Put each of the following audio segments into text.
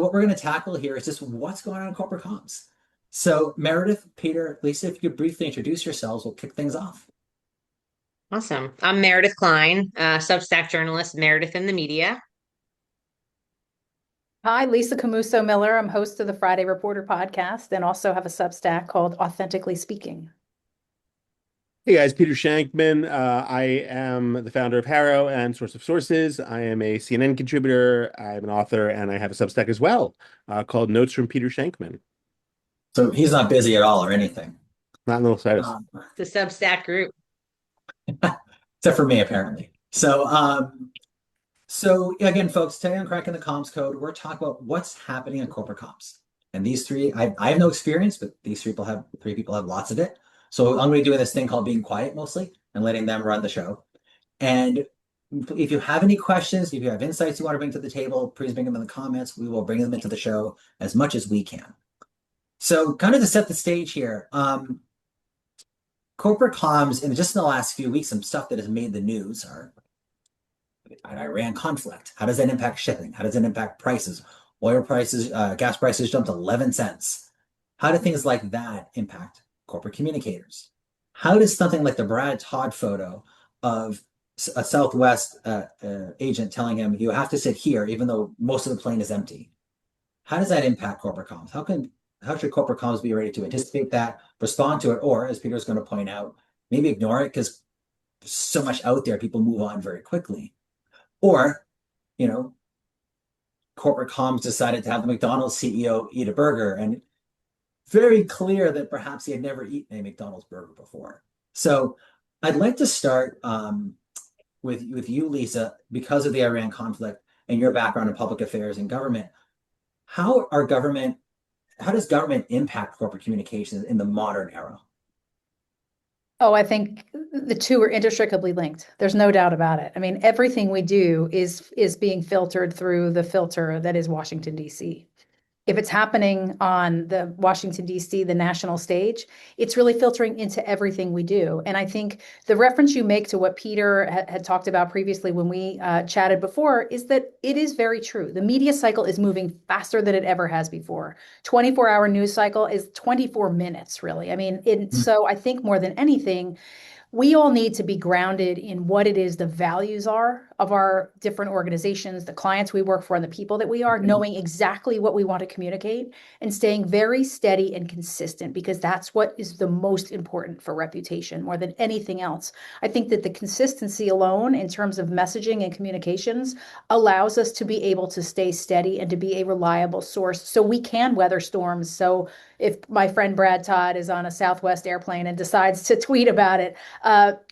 What we're going to tackle here is just what's going on in corporate comms. So, Meredith, Peter, Lisa, if you could briefly introduce yourselves, we'll kick things off. Awesome. I'm Meredith Klein, Substack journalist, Meredith in the Media. Hi, Lisa Camooso Miller. I'm host of the Friday Reporter podcast and also have a Substack called Authentically Speaking. Hey guys, Peter Shankman. I am the founder of Harrow and Source of Sources. I am a CNN contributor. I'm an author, and I have a Substack as well called Notes from Peter Shankman. So he's not busy at all or anything, Not in the little status. The Substack group. except for me, apparently. So again, folks, today on Cracking the Comms Code, we're talking about what's happening in corporate comms. And these three, I have no experience, but these three people have lots of it. So I'm going to be doing this thing called being quiet mostly and letting them run the show. And if you have any questions, if you have insights you want to bring to the table, please bring them in the comments. We will bring them into the show as much as we can. So kind of to set the stage here, corporate comms, in just in the last few weeks, some stuff that has made the news are an Iran conflict. How does that impact shipping? How does it impact prices? Oil prices, gas prices jumped 11 cents. How do things like that impact corporate communicators? How does something like the Brad Todd photo of a Southwest agent telling him you have to sit here, even though most of the plane is empty? How does that impact corporate comms? How should corporate comms be ready to anticipate that, respond to it, or as Peter's going to point out, maybe ignore it because there's so much out there, people move on very quickly. Or, you know, corporate comms decided to have the McDonald's CEO eat a burger, and very clear that perhaps he had never eaten a McDonald's burger before. So I'd like to start with you, Lisa, because of the Iran conflict and your background in public affairs and government. How does government impact corporate communications in the modern era? Oh, I think the two are inextricably linked. There's no doubt about it. I mean, everything we do is being filtered through the filter that is Washington, D.C. If it's happening on the Washington, D.C., the national stage, it's really filtering into everything we do. And I think the reference you make to what Peter had talked about previously when we chatted before is that it is very true. The media cycle is moving faster than it ever has before. 24-hour news cycle is 24 minutes, really. I mean, so I think more than anything, we all need to be grounded in what it is the values are of our different organizations, the clients we work for, and the people that we are, knowing exactly what we want to communicate and staying very steady and consistent, because that's what is the most important for reputation more than anything else. I think that the consistency alone in terms of messaging and communications allows us to be able to stay steady and to be a reliable source so we can weather storms. So if my friend Brad Todd is on a Southwest airplane and decides to tweet about it,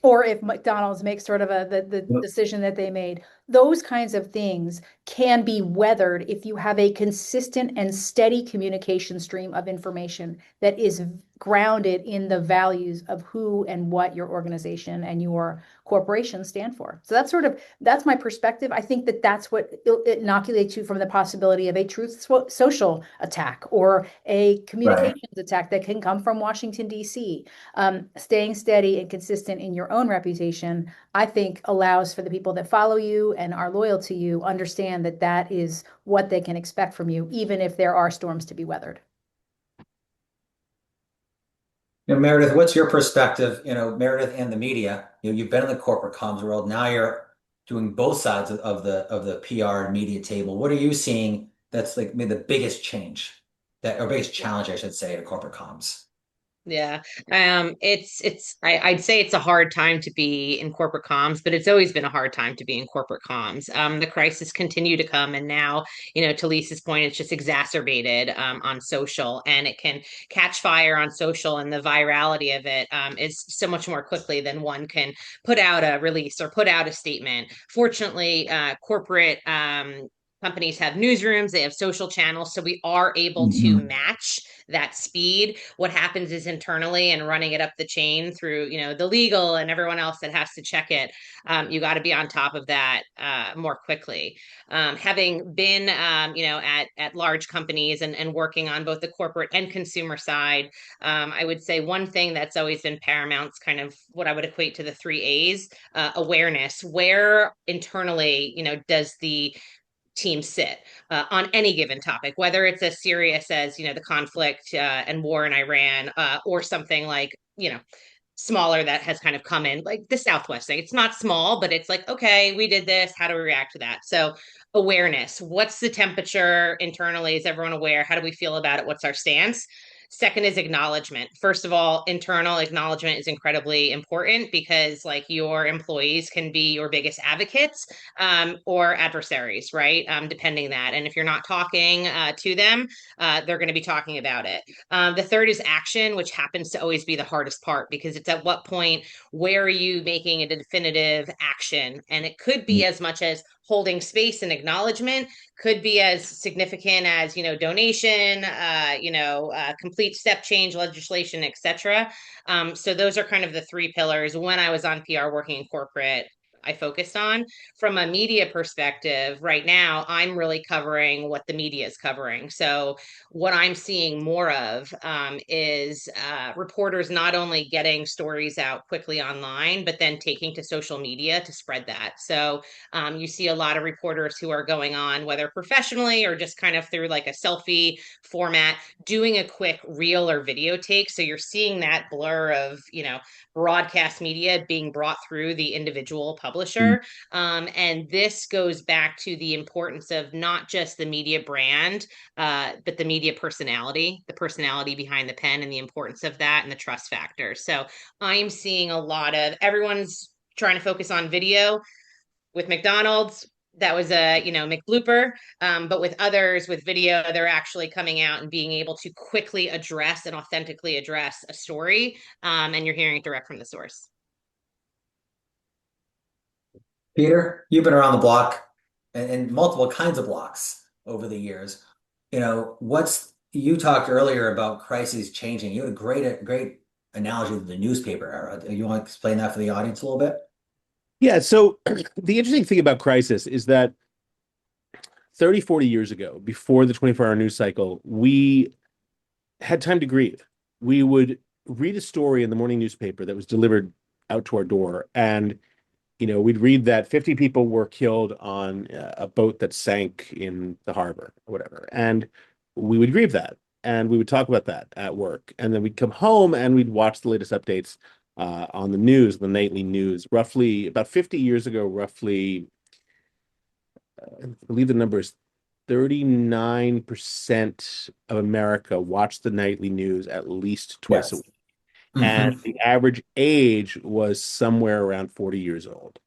or if McDonald's makes sort of the decision that they made, those kinds of things can be weathered if you have a consistent and steady communication stream of information that is grounded in the values of who and what your organization and your corporation stand for. So that's my perspective. I think that that's what inoculates you from the possibility of a truth social attack or a communications attack that can come from Washington, D.C. Staying steady and consistent in your own reputation, I think, allows for the people that follow you and are loyal to you understand that that is what they can expect from you, even if there are storms to be weathered. Meredith, what's your perspective? Meredith and the media. You've been in the corporate comms world. Now you're doing both sides of the PR and media table. What are you seeing that's like maybe the biggest change or biggest challenge, I should say, to corporate comms? Yeah. I'd say it's a hard time to be in corporate comms, but it's always been a hard time to be in corporate comms. The crises continue to come, and now, to Lisa's point, it's just exacerbated on social, and it can catch fire on social, and the virality of it is so much more quickly than one can put out a release or put out a statement. Fortunately, corporate companies have newsrooms, they have social channels, so we are able to Mhm. match that speed. What happens is internally and running it up the chain through, the legal and everyone else that has to check it. You got to be on top of that more quickly. Having been, at large companies and working on both the corporate and consumer side, I would say one thing that's always been paramount is kind of what I would equate to the three A's: awareness. Where internally, does the teams sit on any given topic, whether it's as serious as, the conflict and war in Iran, or something like, smaller that has kind of come in, like the Southwest thing. It's not small, but it's like, okay, we did this. How do we react to that? So awareness. What's the temperature internally? Is everyone aware? How do we feel about it? What's our stance? Second is acknowledgement. First of all, internal acknowledgement is incredibly important because, like, your employees can be your biggest advocates, or adversaries, right? Depending that. And if you're not talking to them, they're going to be talking about it. The third is action, which happens to always be the hardest part because it's at what point, where are you making a definitive action? And it could be as much as holding space and acknowledgement, could be as significant as, donation, complete step change legislation, etc. So those are kind of the three pillars. When I was on PR working in corporate, I focused on. From a media perspective, right now, I'm really covering what the media is covering. So what I'm seeing more of is reporters not only getting stories out quickly online, but then taking to social media to spread that. So you see a lot of reporters who are going on, whether professionally or just kind of through like a selfie format, doing a quick reel or video take. So you're seeing that blur of, broadcast media being brought through the individual publisher. And this goes back to the importance of not just the media brand, but the media personality, the personality behind the pen, and the importance of that and the trust factor. So I'm seeing a lot of everyone's trying to focus on video with McDonald's. That was a McBlooper, but with others with video, they're actually coming out and being able to quickly address and authentically address a story, and you're hearing it direct from the source. Peter, you've been around the block and multiple kinds of blocks over the years. You talked earlier about crises changing. You had a great analogy of the newspaper era. You want to explain that for the audience a little bit? Yeah, so the interesting thing about crisis is that 30, 40 years ago, before the 24-hour news cycle, we had time to grieve. We would read a story in the morning newspaper that was delivered out to our door, and we'd read that 50 people were killed on a boat that sank in the harbor or whatever, and we would grieve that, and we would talk about that at work, and then we'd come home and we'd watch the latest updates on the news, the nightly news. Roughly about 50 years ago, I believe the number is 39% of America watched the nightly news at least twice a Yes. week. And the average age was somewhere around 40 years old.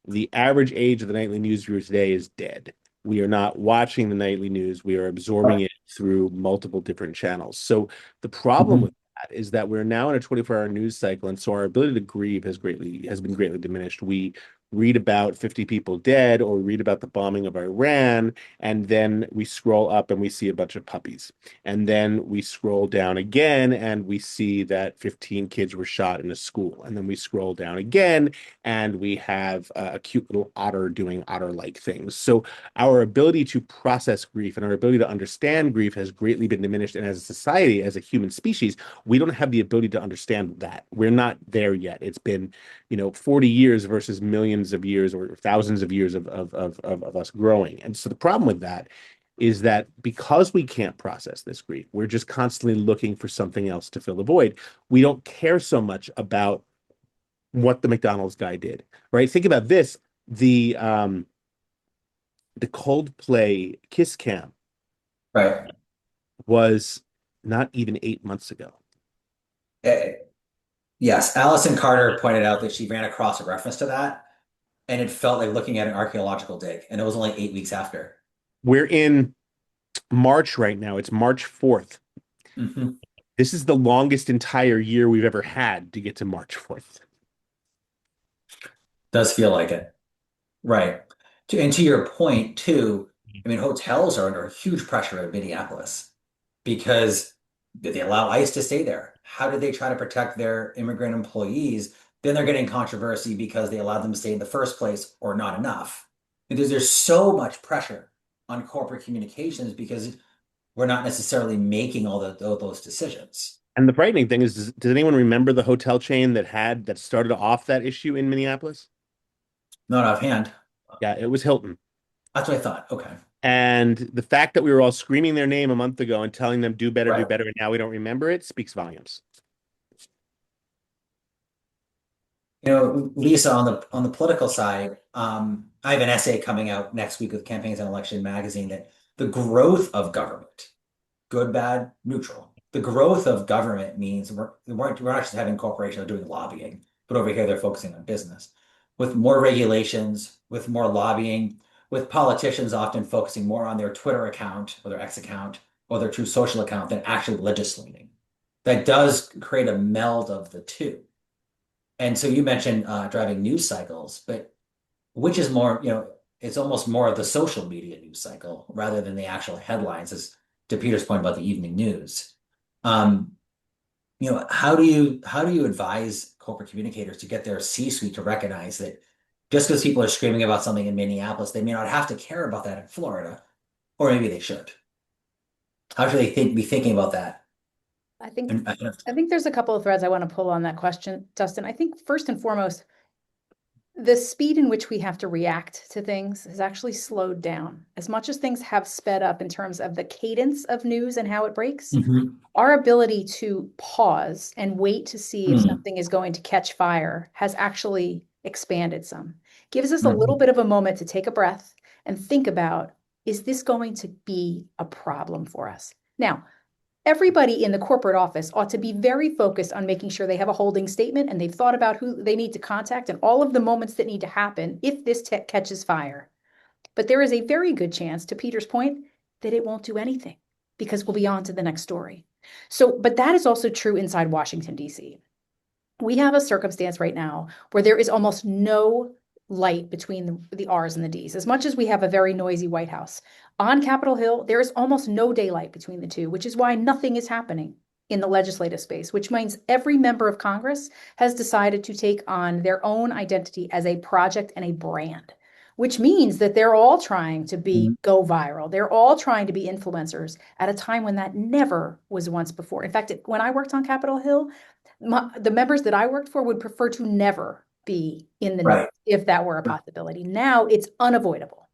The average age of the nightly news viewer today is dead. We are not watching the nightly news. We are absorbing it through multiple different channels. So the problem with that is that we're now in a 24-hour news cycle, and so our ability to grieve has been greatly diminished. We read about 50 people dead or read about the bombing of Iran, and then we scroll up and we see a bunch of puppies. And then we scroll down again and we see that 15 kids were shot in a school. And then we scroll down again and we have a cute little otter doing otter-like things. So our ability to process grief and our ability to understand grief has greatly been diminished. And as a society, as a human species, we don't have the ability to understand that. We're not there yet. It's been, 40 years versus millions of years or thousands of years of us growing. And so the problem with that is that because we can't process this grief, we're just constantly looking for something else to fill the void. We don't care so much about what the McDonald's guy did, right? Think about this. The Coldplay Kiss Cam Right. was not even 8 months ago. Yes, Alison Carter pointed out that she ran across a reference to that, and it felt like looking at an archaeological dig, and it was only 8 weeks after. We're in March right now. It's March 4th. This is the longest entire year we've ever had to get to March 4th. Does feel like it. Right. And to your point, too, I mean, hotels are under huge pressure in Minneapolis because did they allow ICE to stay there? How did they try to protect their immigrant employees? Then they're getting controversy because they allowed them to stay in the first place or not enough. Because there's so much pressure on corporate communications because we're not necessarily making all those decisions. And the frightening thing is, does anyone remember the hotel chain that started off that issue in Minneapolis? Not offhand. Yeah, it was Hilton. That's what I thought. Okay. And the fact that we were all screaming their name a month ago and telling them do Right. better, and now we don't remember it speaks volumes. Lisa, on the political side, I have an essay coming out next week with Campaigns and Election magazine that the growth of government, good, bad, neutral. The growth of government means we're not just having corporations doing lobbying, but over here they're focusing on business. With more regulations, with more lobbying, with politicians often focusing more on their Twitter account or their X account or their True Social account than actually legislating. That does create a meld of the two. And so you mentioned driving news cycles, but which is more, it's almost more of the social media news cycle rather than the actual headlines, as to Peter's point about the evening news. Um, how do you advise corporate communicators to get their C-suite to recognize that just because people are screaming about something in Minneapolis, they may not have to care about that in Florida, or maybe they should. How should they be thinking about that? I think And, I think there's a couple of threads I want to pull on that question, Dustin. I think first and foremost, the speed in which we have to react to things has actually slowed down. As much as things have sped up in terms of the cadence of news and how it breaks, Mhm. our ability to pause and wait to see if Mm. something is going to catch fire has actually expanded some. Gives us a little Mhm. bit of a moment to take a breath and think about, is this going to be a problem for us? Now, everybody in the corporate office ought to be very focused on making sure they have a holding statement and they've thought about who they need to contact and all of the moments that need to happen if this catches fire. But there is a very good chance, to Peter's point, that it won't do anything because we'll be on to the next story. So, but that is also true inside Washington, D.C. We have a circumstance right now where there is almost no light between the R's and the D's. As much as we have a very noisy White House, on Capitol Hill, there is almost no daylight between the two, which is why nothing is happening in the legislative space, which means every member of Congress has decided to take on their own identity as a project and a brand, which means that they're all trying to go viral. They're all trying to be influencers at a time when that never was once before. In fact, when I worked on Capitol Hill, the members that I worked for would prefer to never be in the news Right. if that were a possibility. Now it's unavoidable.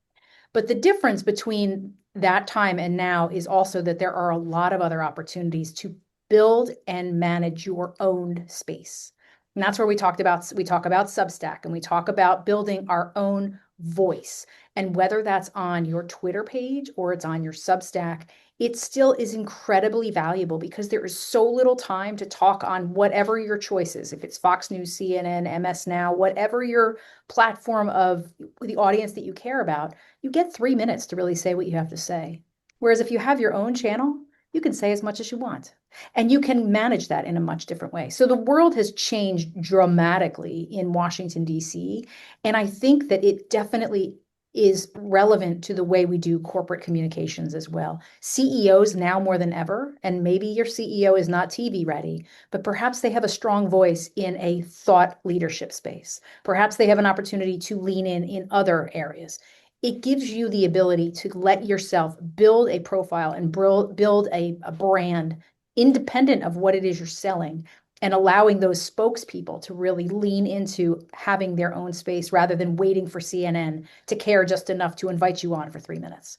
But the difference between that time and now is also that there are a lot of other opportunities to build and manage your own space. And that's where we talk about Substack, and we talk about building our own voice. And whether that's on your Twitter page or it's on your Substack, it still is incredibly valuable because there is so little time to talk on whatever your choice is. If it's Fox News, CNN, MS Now, whatever your platform of the audience that you care about, you get 3 minutes to really say what you have to say. Whereas if you have your own channel, you can say as much as you want. And you can manage that in a much different way. So the world has changed dramatically in Washington, D.C. And I think that it definitely is relevant to the way we do corporate communications as well. CEOs now more than ever, and maybe your CEO is not TV ready, but perhaps they have a strong voice in a thought leadership space. Perhaps they have an opportunity to lean in other areas. It gives you the ability to let yourself build a profile and build a brand independent of what it is you're selling, and allowing those spokespeople to really lean into having their own space rather than waiting for CNN to care just enough to invite you on for 3 minutes.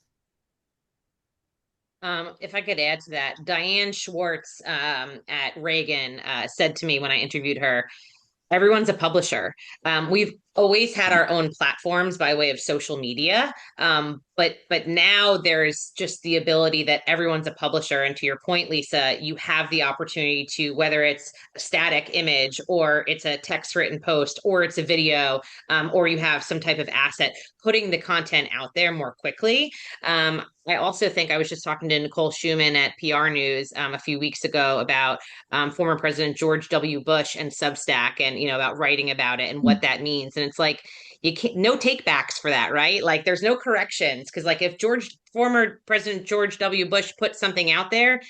If I could add to that, Diane Schwartz at Reagan said to me when I interviewed her, everyone's a publisher. We've always had our own platforms by way of social media, but now there's just the ability that everyone's a publisher. And to your point, Lisa, you have the opportunity to, whether it's a static image or it's a text written post or it's a video, or you have some type of asset, putting the content out there more quickly. I also think I was just talking to Nicole Schumann at PR News a few weeks ago about former President George W. Bush and Substack, and about writing about it and what that means. And it's like you can't, no takebacks for that, right? Like there's no corrections, because like if former President George W. Bush put something out there,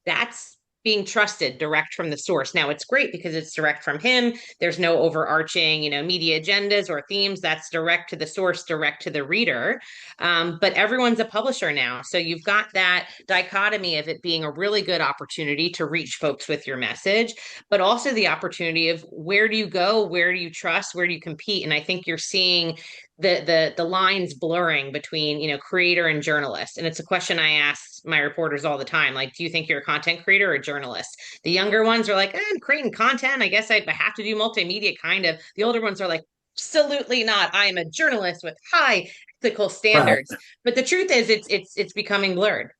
that's being trusted direct from the source. Now it's great because it's direct from him. There's no overarching, media agendas or themes. That's direct to the source, direct to the reader. But everyone's a publisher now. So you've got that dichotomy of it being a really good opportunity to reach folks with your message, but also the opportunity of where do you go? Where do you trust? Where do you compete? And I think you're seeing the lines blurring between, creator and journalist. And it's a question I ask my reporters all the time. Like, do you think you're a content creator or a journalist? The younger ones are like, I'm creating content. I guess I have to do multimedia kind of. The older ones are like, absolutely not. I am a journalist with high ethical Right. standards. But the truth is it's becoming blurred.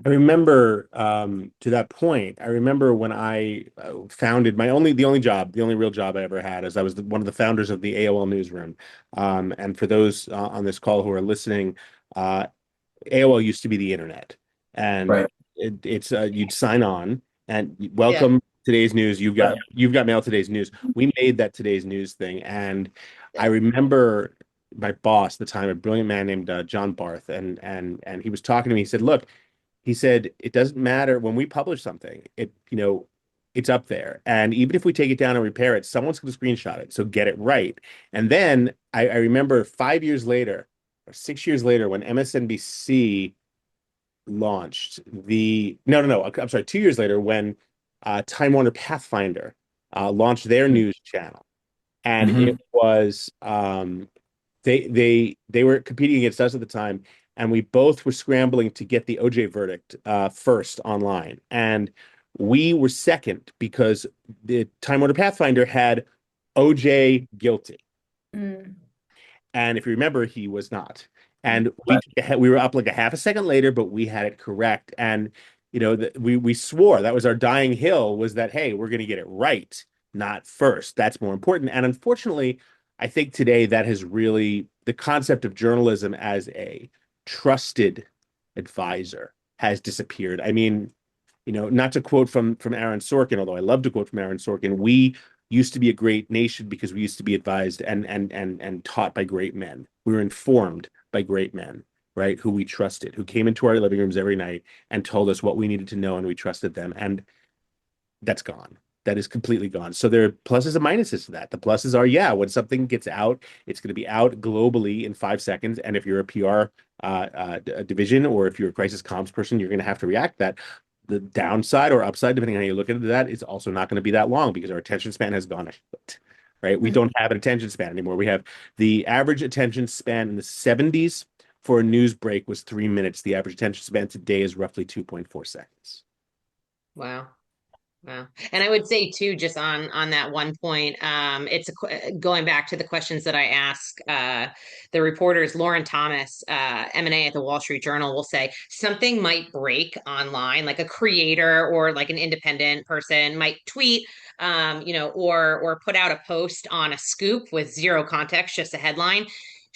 I remember to that point, I remember when I founded the only real job I ever had is I was one of the founders of the AOL newsroom. And for those on this call who are listening, AOL used to be the internet, and Right. it's you'd sign on and Yeah. welcome today's news. Right. You've got mail today's news. We made that today's news thing, and I Yeah. remember my boss at the time, a brilliant man named John Barth, and he was talking to me. He said, "Look," he said, "it doesn't matter when we publish something. It's up there, and even if we take it down and repair it, someone's going to screenshot it. So get it right." And then I remember 5 years later or 6 years later when MSNBC launched the no, I'm sorry, 2 years later when Time Warner Pathfinder launched their news channel, and it Hmm. was they were competing against us at the time, and we both were scrambling to get the OJ verdict first online, and we were second because the Time Warner Pathfinder had OJ guilty. Mm. And if you remember, he was not. And Right. we were up like a half a second later, but we had it correct. And we swore that was our dying hill was that, hey, we're going to get it right, not first. That's more important. And unfortunately, I think today that has really the concept of journalism as a trusted advisor has disappeared. I mean, not to quote from Aaron Sorkin, although I love to quote from Aaron Sorkin, we used to be a great nation because we used to be advised and taught by great men. We were informed by great men, right? Who we trusted, who came into our living rooms every night and told us what we needed to know, and we trusted them. And that's gone. That is completely gone. So there are pluses and minuses to that. The pluses are, yeah, when something gets out, it's going to be out globally in 5 seconds. And if you're a PR division or if you're a crisis comms person, you're going to have to react to that. The downside or upside, depending on how you look into that, is also not going to be that long because our attention span has gone afoot, right? We don't have an attention span anymore. We have the average attention span in the 70s for a news break was 3 minutes. The average attention span today is roughly 2.4 seconds. Wow. Wow. And I would say too, just on that one point, going back to the questions that I ask the reporters. Lauren Thomas, M&A at the Wall Street Journal, will say something might break online, like a creator or like an independent person might tweet, or put out a post on a scoop with zero context, just a headline.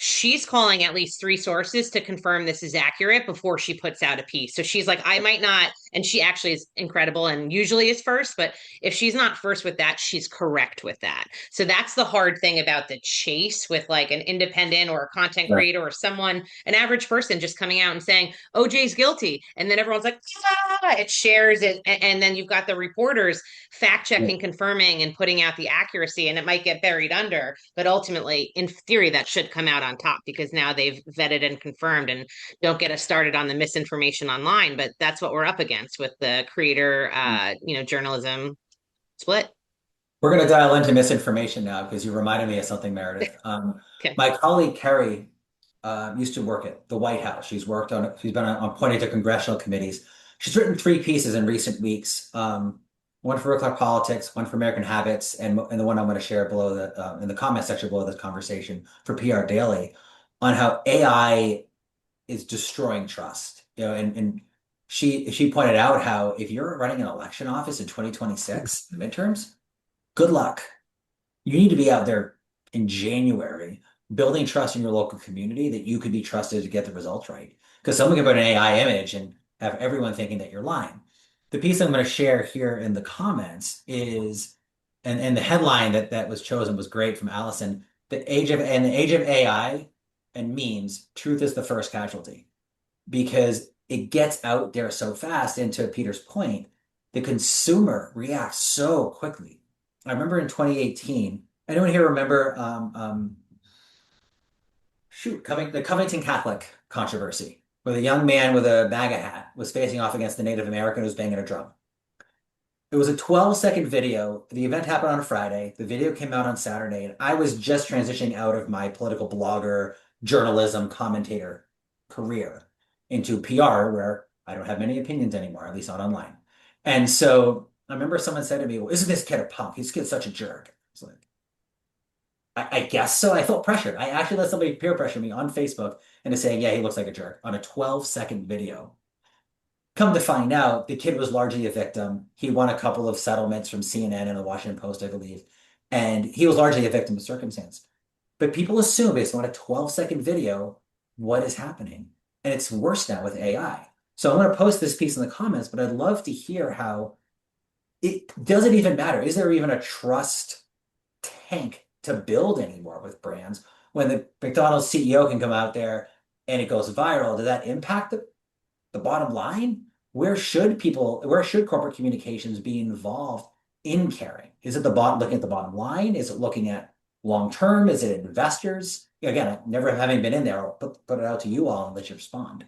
She's calling at least three sources to confirm this is accurate before she puts out a piece. So she's like, I might not, and she actually is incredible and usually is first, but if she's not first with that, she's correct with that. So that's the hard thing about the chase with like an independent or a content Right. creator or someone, an average person just coming out and saying, OJ's guilty. And then everyone's like, it shares it. And then you've got the reporters fact Yeah. checking, confirming, and putting out the accuracy, and it might get buried under. But ultimately, in theory, that should come out on top because now they've vetted and confirmed. And don't get us started on the misinformation online, but that's what we're up against with the creator, journalism split. We're going to dial into misinformation now because you reminded me of something, Meredith. Okay. My colleague Carrie used to work at the White House. She's been appointed to congressional committees. She's written three pieces in recent weeks. One for Real Clear Politics, one for American Habits, and the one I'm going to share below in the comment section below this conversation for PR Daily on how AI is destroying trust. And she pointed out how if you're running an election office in 2026 midterms, good luck. You need to be out there in January building trust in your local community that you could be trusted to get the results right. Because someone can put an AI image and have everyone thinking that you're lying. The piece I'm going to share here in the comments is, and the headline that was chosen was great from Allison. In the age of AI and memes, truth is the first casualty because it gets out there so fast. And to Peter's point, the consumer reacts so quickly. I remember in 2018, anyone here remember the Covington Catholic controversy, where the young man with a MAGA hat was facing off against the Native American who was banging a drum. It was a 12-second video. The event happened on a Friday. The video came out on Saturday, and I was just transitioning out of my political blogger, journalism, commentator career into PR, where I don't have many opinions anymore, at least not online. And so I remember someone said to me, "Well, isn't this kid a punk? This kid's such a jerk." It's like, I guess so. I felt pressured. I actually let somebody peer pressure me on Facebook into saying, "Yeah, he looks like a jerk" on a 12-second video. Come to find out, the kid was largely a victim. He won a couple of settlements from CNN and the Washington Post, I believe. And he was largely a victim of circumstance. But people assume, based on a 12-second video, what is happening. And it's worse now with AI. So I'm going to post this piece in the comments, but I'd love to hear how it doesn't even matter. Is there even a trust tank to build anymore with brands when the McDonald's CEO can come out there and it goes viral? Does that impact the bottom line? Where should corporate communications be involved in caring? Is it looking at the bottom line? Is it looking at long term? Is it investors? Again, never having been in there, I'll put it out to you all and let you respond.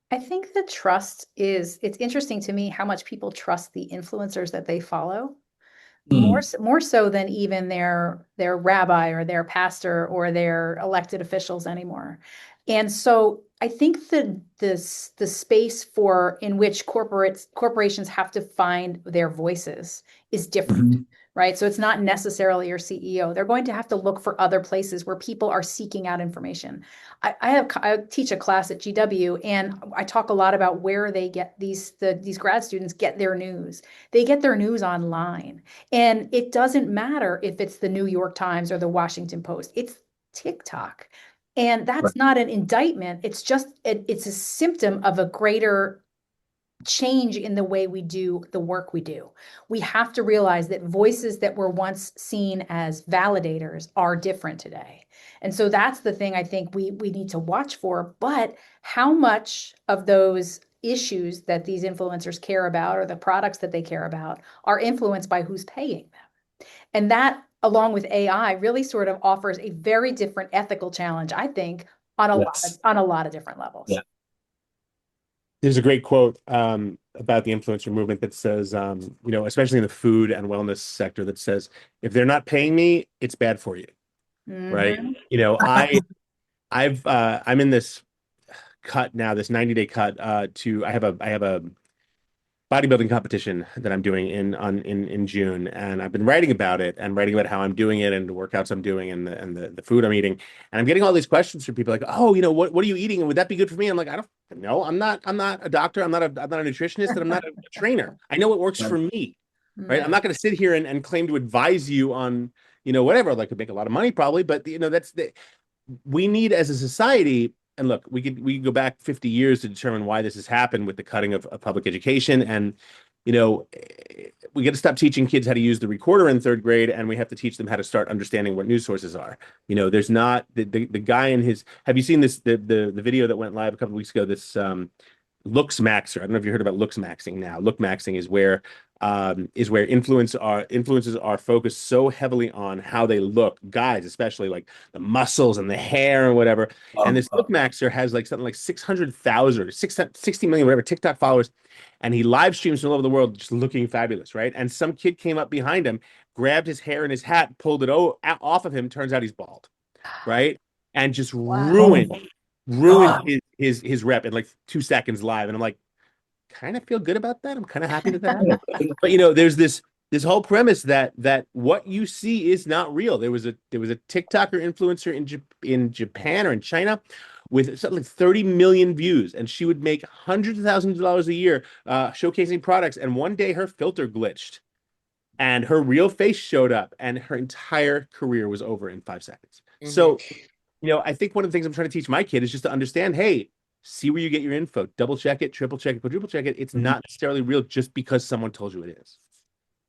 I think the trust it's interesting to me how much people trust the influencers that they follow. More so than even their rabbi or their pastor or their elected officials anymore. And so I think the space in which corporations have to find their voices is different. Mhm. Right. So it's not necessarily your CEO. They're going to have to look for other places where people are seeking out information. I teach a class at GW, and I talk a lot about where they get these grad students get their news. They get their news online. And it doesn't matter if it's the New York Times or the Washington Post, it's TikTok. And Right. that's not an indictment. It's a symptom of a greater change in the way we do the work we do. We have to realize that voices that were once seen as validators are different today. And so that's the thing I think we need to watch for. But how much of those issues that these influencers care about or the products that they care about are influenced by who's paying them? And that, along with AI, really sort of offers a very different ethical challenge, I think, on Yes. a lot of different levels. Yeah. There's a great quote about the influencer movement that says, especially in the food and wellness sector, that says, if they're not paying me, it's bad for you, right? Mhm. I'm in this cut now, this 90-day cut to I have a bodybuilding competition that I'm doing in June, and I've been writing about it and writing about how I'm doing it and the workouts I'm doing and the food I'm eating. And I'm getting all these questions from people like, "Oh, what are you eating? And would that be good for me?" I'm like, "I don't know. I'm not a doctor. I'm not a nutritionist, and I'm not a trainer. I know what works Right. for me, right? I'm Yeah. not going to sit here and claim to advise you on, whatever. Like, I could make a lot of money probably, but we need as a society, and look, we could go back 50 years to determine why this has happened with the cutting of public education. And, we got to stop teaching kids how to use the recorder in third grade, and we have to teach them how to start understanding what news sources are. There's not the guy in his, have you seen the video that went live a couple of weeks ago, this looks maxer. I don't know if you heard about looks maxing now. Look maxing is where influencers are focused so heavily on how they look, guys, especially like the muscles and the hair and whatever. And Um, this look maxer has like something like 600,000 or 60 million, whatever, TikTok followers. And he live streams from all over the world just looking fabulous, right? And some kid came up behind him, grabbed his hair and his hat, pulled it off of him. Turns out he's bald, right? And just Wow. ruined God. his rep in like 2 seconds live. And I'm like, kind of feel good about that. I'm kind of happy that that happened. But there's this whole premise that what you see is not real. There was a TikToker influencer in Japan or in China with something like 30 million views, and she would make hundreds of thousands of dollars a year showcasing products. And one day her filter glitched, and her real face showed up, and her entire career was over in 5 seconds. Mhm. So I think one of the things I'm trying to teach my kid is just to understand, hey, see where you get your info, double check it, triple check it, quadruple check it. It's Mhm. not necessarily real just because someone told you it is.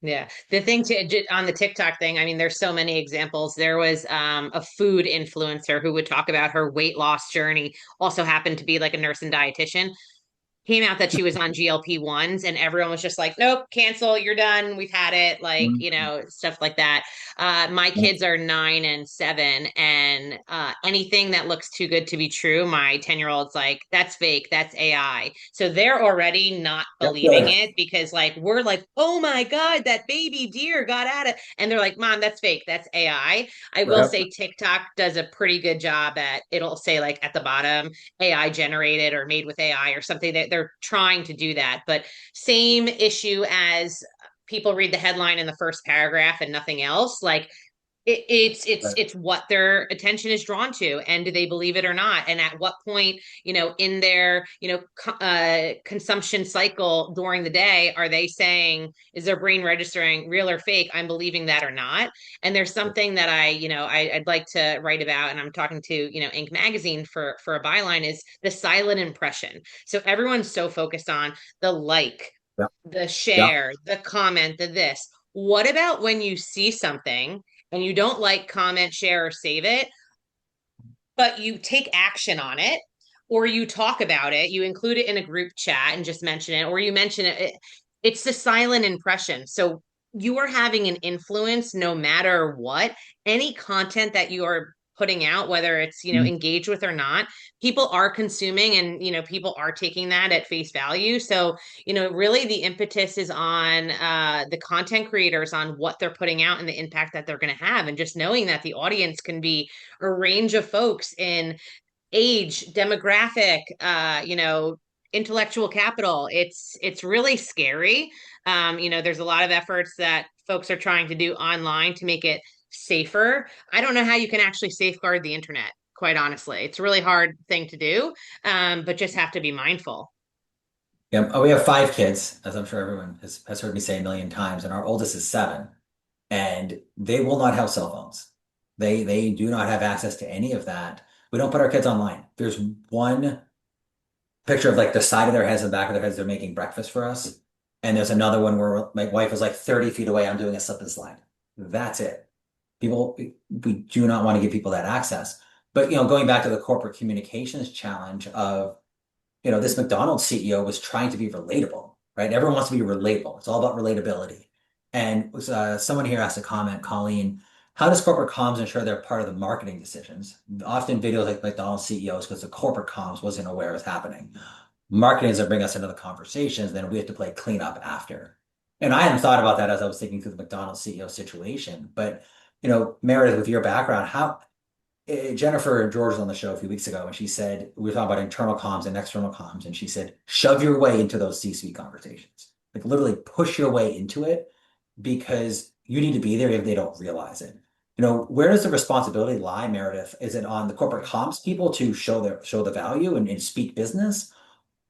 Yeah. The thing on the TikTok thing, I mean, there's so many examples. There was a food influencer who would talk about her weight loss journey, also happened to be like a nurse and dietitian. came out that she was on GLP-1s, and everyone was just like, nope, cancel, you're done, we've had it, like, Mhm. you know, stuff like that. My kids are 9 and 7, and anything that looks too good to be true, my 10-year-old's like, that's fake, that's AI. So they're already not Yep, believing good. it because like we're like, oh my God, that baby deer got at it. And they're like, Mom, that's fake, that's I will Right. say TikTok does a pretty good job at, it'll say like at the bottom, AI generated or made with AI or something, that they're trying to do that. But same issue as people read the headline in the first paragraph and nothing else. Like Right. it's what their attention is drawn to, and do they believe it or not, and at what point, you know, in their, you know, consumption cycle during the day, are they saying, is their brain registering real or fake, I'm believing that or not. And there's something that I, you know, I'd like to write about, and I'm talking to, you know, Inc. magazine for a byline, is the silent impression. So everyone's so focused on the like, Yep. the Yep. share, the comment, the this. What about when you see something and you don't like, comment, share, or save it, but you take action on it, or you talk about it, you include it in a group chat and just mention it, or you mention it, it's the silent impression. So you are having an influence no matter what. Any content that you are putting out, whether it's, you know, Mhm. engaged with or not, people are consuming, and, you know, people are taking that at face value. So, you know, really the impetus is on the content creators, on what they're putting out and the impact that they're going to have, and just knowing that the audience can be a range of folks in age, demographic, you know, intellectual capital. It's really scary. You know, there's a lot of efforts that folks are trying to do online to make it safer. I don't know how you can actually safeguard the internet, quite honestly. It's a really hard thing to do, but just have to be mindful. Yeah, we have 5 kids, as I'm sure everyone has heard me say a million times, and our oldest is 7, and they will not have cell phones. They do not have access to any of that. We don't put our kids online. There's one picture of like the side of their heads and the back of their heads. They're making breakfast for us, and there's another one where my wife is like 30 feet away. I'm doing a slip and slide. That's it. People, we do not want to give people that access. But going back to the corporate communications challenge of this McDonald's CEO was trying to be relatable, right? Everyone wants to be relatable. It's all about relatability. And someone here asked a comment, Colleen, how does corporate comms ensure they're part of the marketing decisions? Often videos like McDonald's CEOs, because the corporate comms wasn't aware it was happening. Marketing doesn't bring us into the conversations, then we have to play cleanup after. And I hadn't thought about that as I was thinking through the McDonald's CEO situation. But, Meredith, with your background, how Jennifer George was on the show a few weeks ago, and she said we were talking about internal comms and external comms, and she said shove your way into those C-suite conversations, like literally push your way into it because you need to be there if they don't realize it. Where does the responsibility lie, Meredith? Is it on the corporate comms people to show the value and speak business,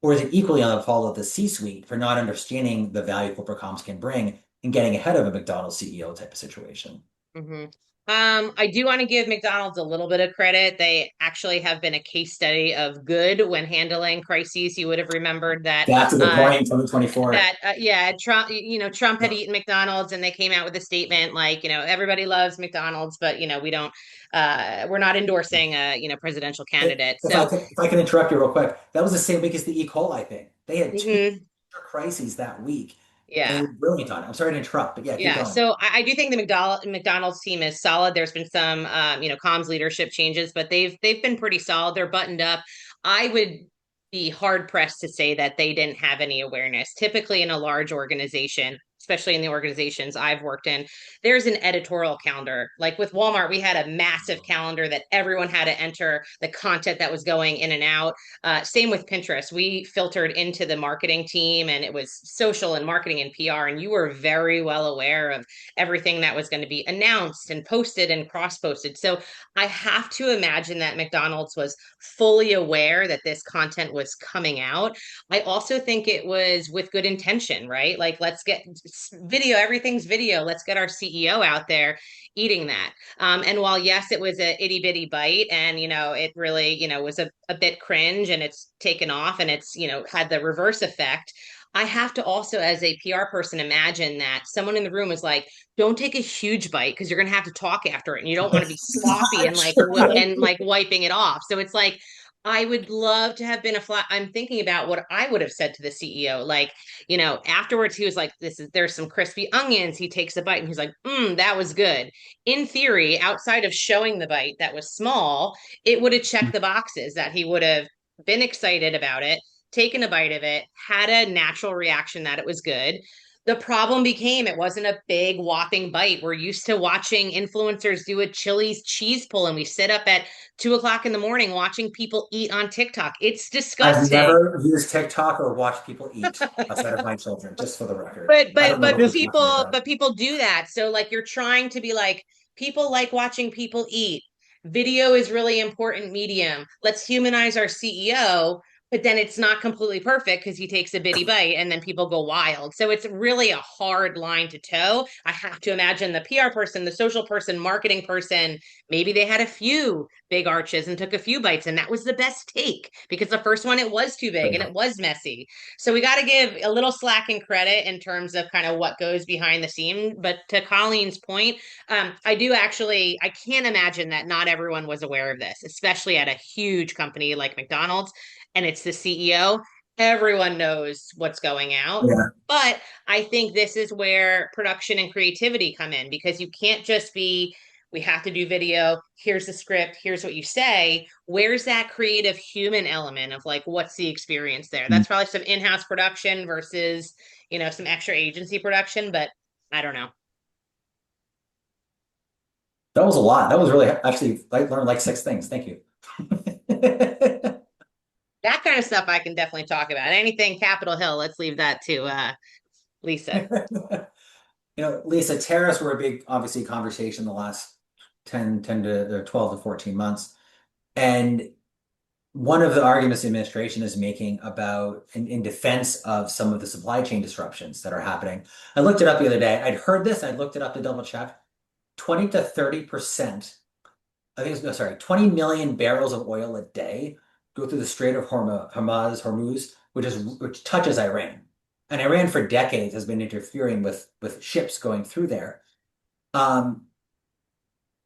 or is it equally on the fault of the C-suite for not understanding the value corporate comms can bring and getting ahead of a McDonald's CEO type of situation? Hmm. I do want to give McDonald's a little bit of credit. They actually have been a case study of good when handling crises. You would have remembered that That's a good point in 2024. yeah, Trump, you know, Trump had eaten McDonald's, and they came out with a statement like, you know, everybody loves McDonald's, but, you know, we don't, we're not endorsing a, you know, presidential candidate. So, If I can interrupt you real quick, that was the same week as the E. coli thing. They had two mhm, crises that week, and they yeah. were brilliant on it. I'm sorry to interrupt, but yeah, keep Yeah, going. so I do think the McDonald's team is solid. There's been some you know, comms leadership changes, but they've been pretty solid. They're buttoned up. I would be hard pressed to say that they didn't have any awareness. Typically in a large organization, especially in the organizations I've worked in, there's an editorial calendar. Like with Walmart, we had a massive calendar that everyone had to enter the content that was going in and out. Same with Pinterest. We filtered into the marketing team, and it was social and marketing and PR. And you were very well aware of everything that was going to be announced and posted and cross posted. So I have to imagine that McDonald's was fully aware that this content was coming out. I also think it was with good intention, right? Like, let's get video, everything's video. Let's get our CEO out there eating that. And while, yes, it was a itty bitty bite, and, you know, it really, you know, was a bit cringe, and it's taken off, and it's, you know, had the reverse effect. I have to also, as a PR person, imagine that someone in the room is like, don't take a huge bite because you're going to have to talk after it, and you don't want to be sloppy and like Sure. and like wiping it off. So it's like, I would love to have been a flat. I'm thinking about what I would have said to the CEO. Like, afterwards he was like, there's some crispy onions. He takes a bite and he's like, that was good. In theory, outside of showing the bite that was small, it would have checked the boxes that he would have been excited about it, taken a bite of it, had a natural reaction that it was good. The problem became it wasn't a big whopping bite. We're used to watching influencers do a Chili's cheese pull, and we sit up at 2 o'clock in the morning watching people eat on TikTok. It's I've disgusting. never used TikTok or watched people eat outside of my children, just for the record. but I but don't know but what you're talking people about. but people do that. So like you're trying to be like people like watching people eat. Video is really important medium. Let's humanize our CEO, but then it's not completely perfect because he takes a bitty bite and then people go wild. So it's really a hard line to toe. I have to imagine the PR person, the social person, marketing person, maybe they had a few big arches and took a few bites and that was the best take because the first one it was too big and it was messy. So we got to give a little slack and credit in terms of kind of what goes behind the scene. But to Colleen's point, I can't imagine that not everyone was aware of this, especially at a huge company like McDonald's, and it's the CEO. Everyone knows what's going out. Yeah. But I think this is where production and creativity come in because you can't just be, we have to do video. Here's the script. Here's what you say. Where's that creative human element of like, what's the experience there? That's probably some in house production versus, some extra agency production, but I don't know. That was a lot. That was really actually, I learned like 6 things. Thank you. That kind of stuff I can definitely talk about. Anything Capitol Hill, let's leave that to Lisa. Lisa, tariffs were a big, obviously, conversation the last 10 to 12 to 14 months. And one of the arguments the administration is making about in defense of some of the supply chain disruptions that are happening. I looked it up the other day. I'd heard this, I looked it up to double check. 20 to 30%, I think it's, no, sorry, 20 million barrels of oil a day go through the Strait of Hormuz, which touches Iran. And Iran for decades has been interfering with ships going through there. Um,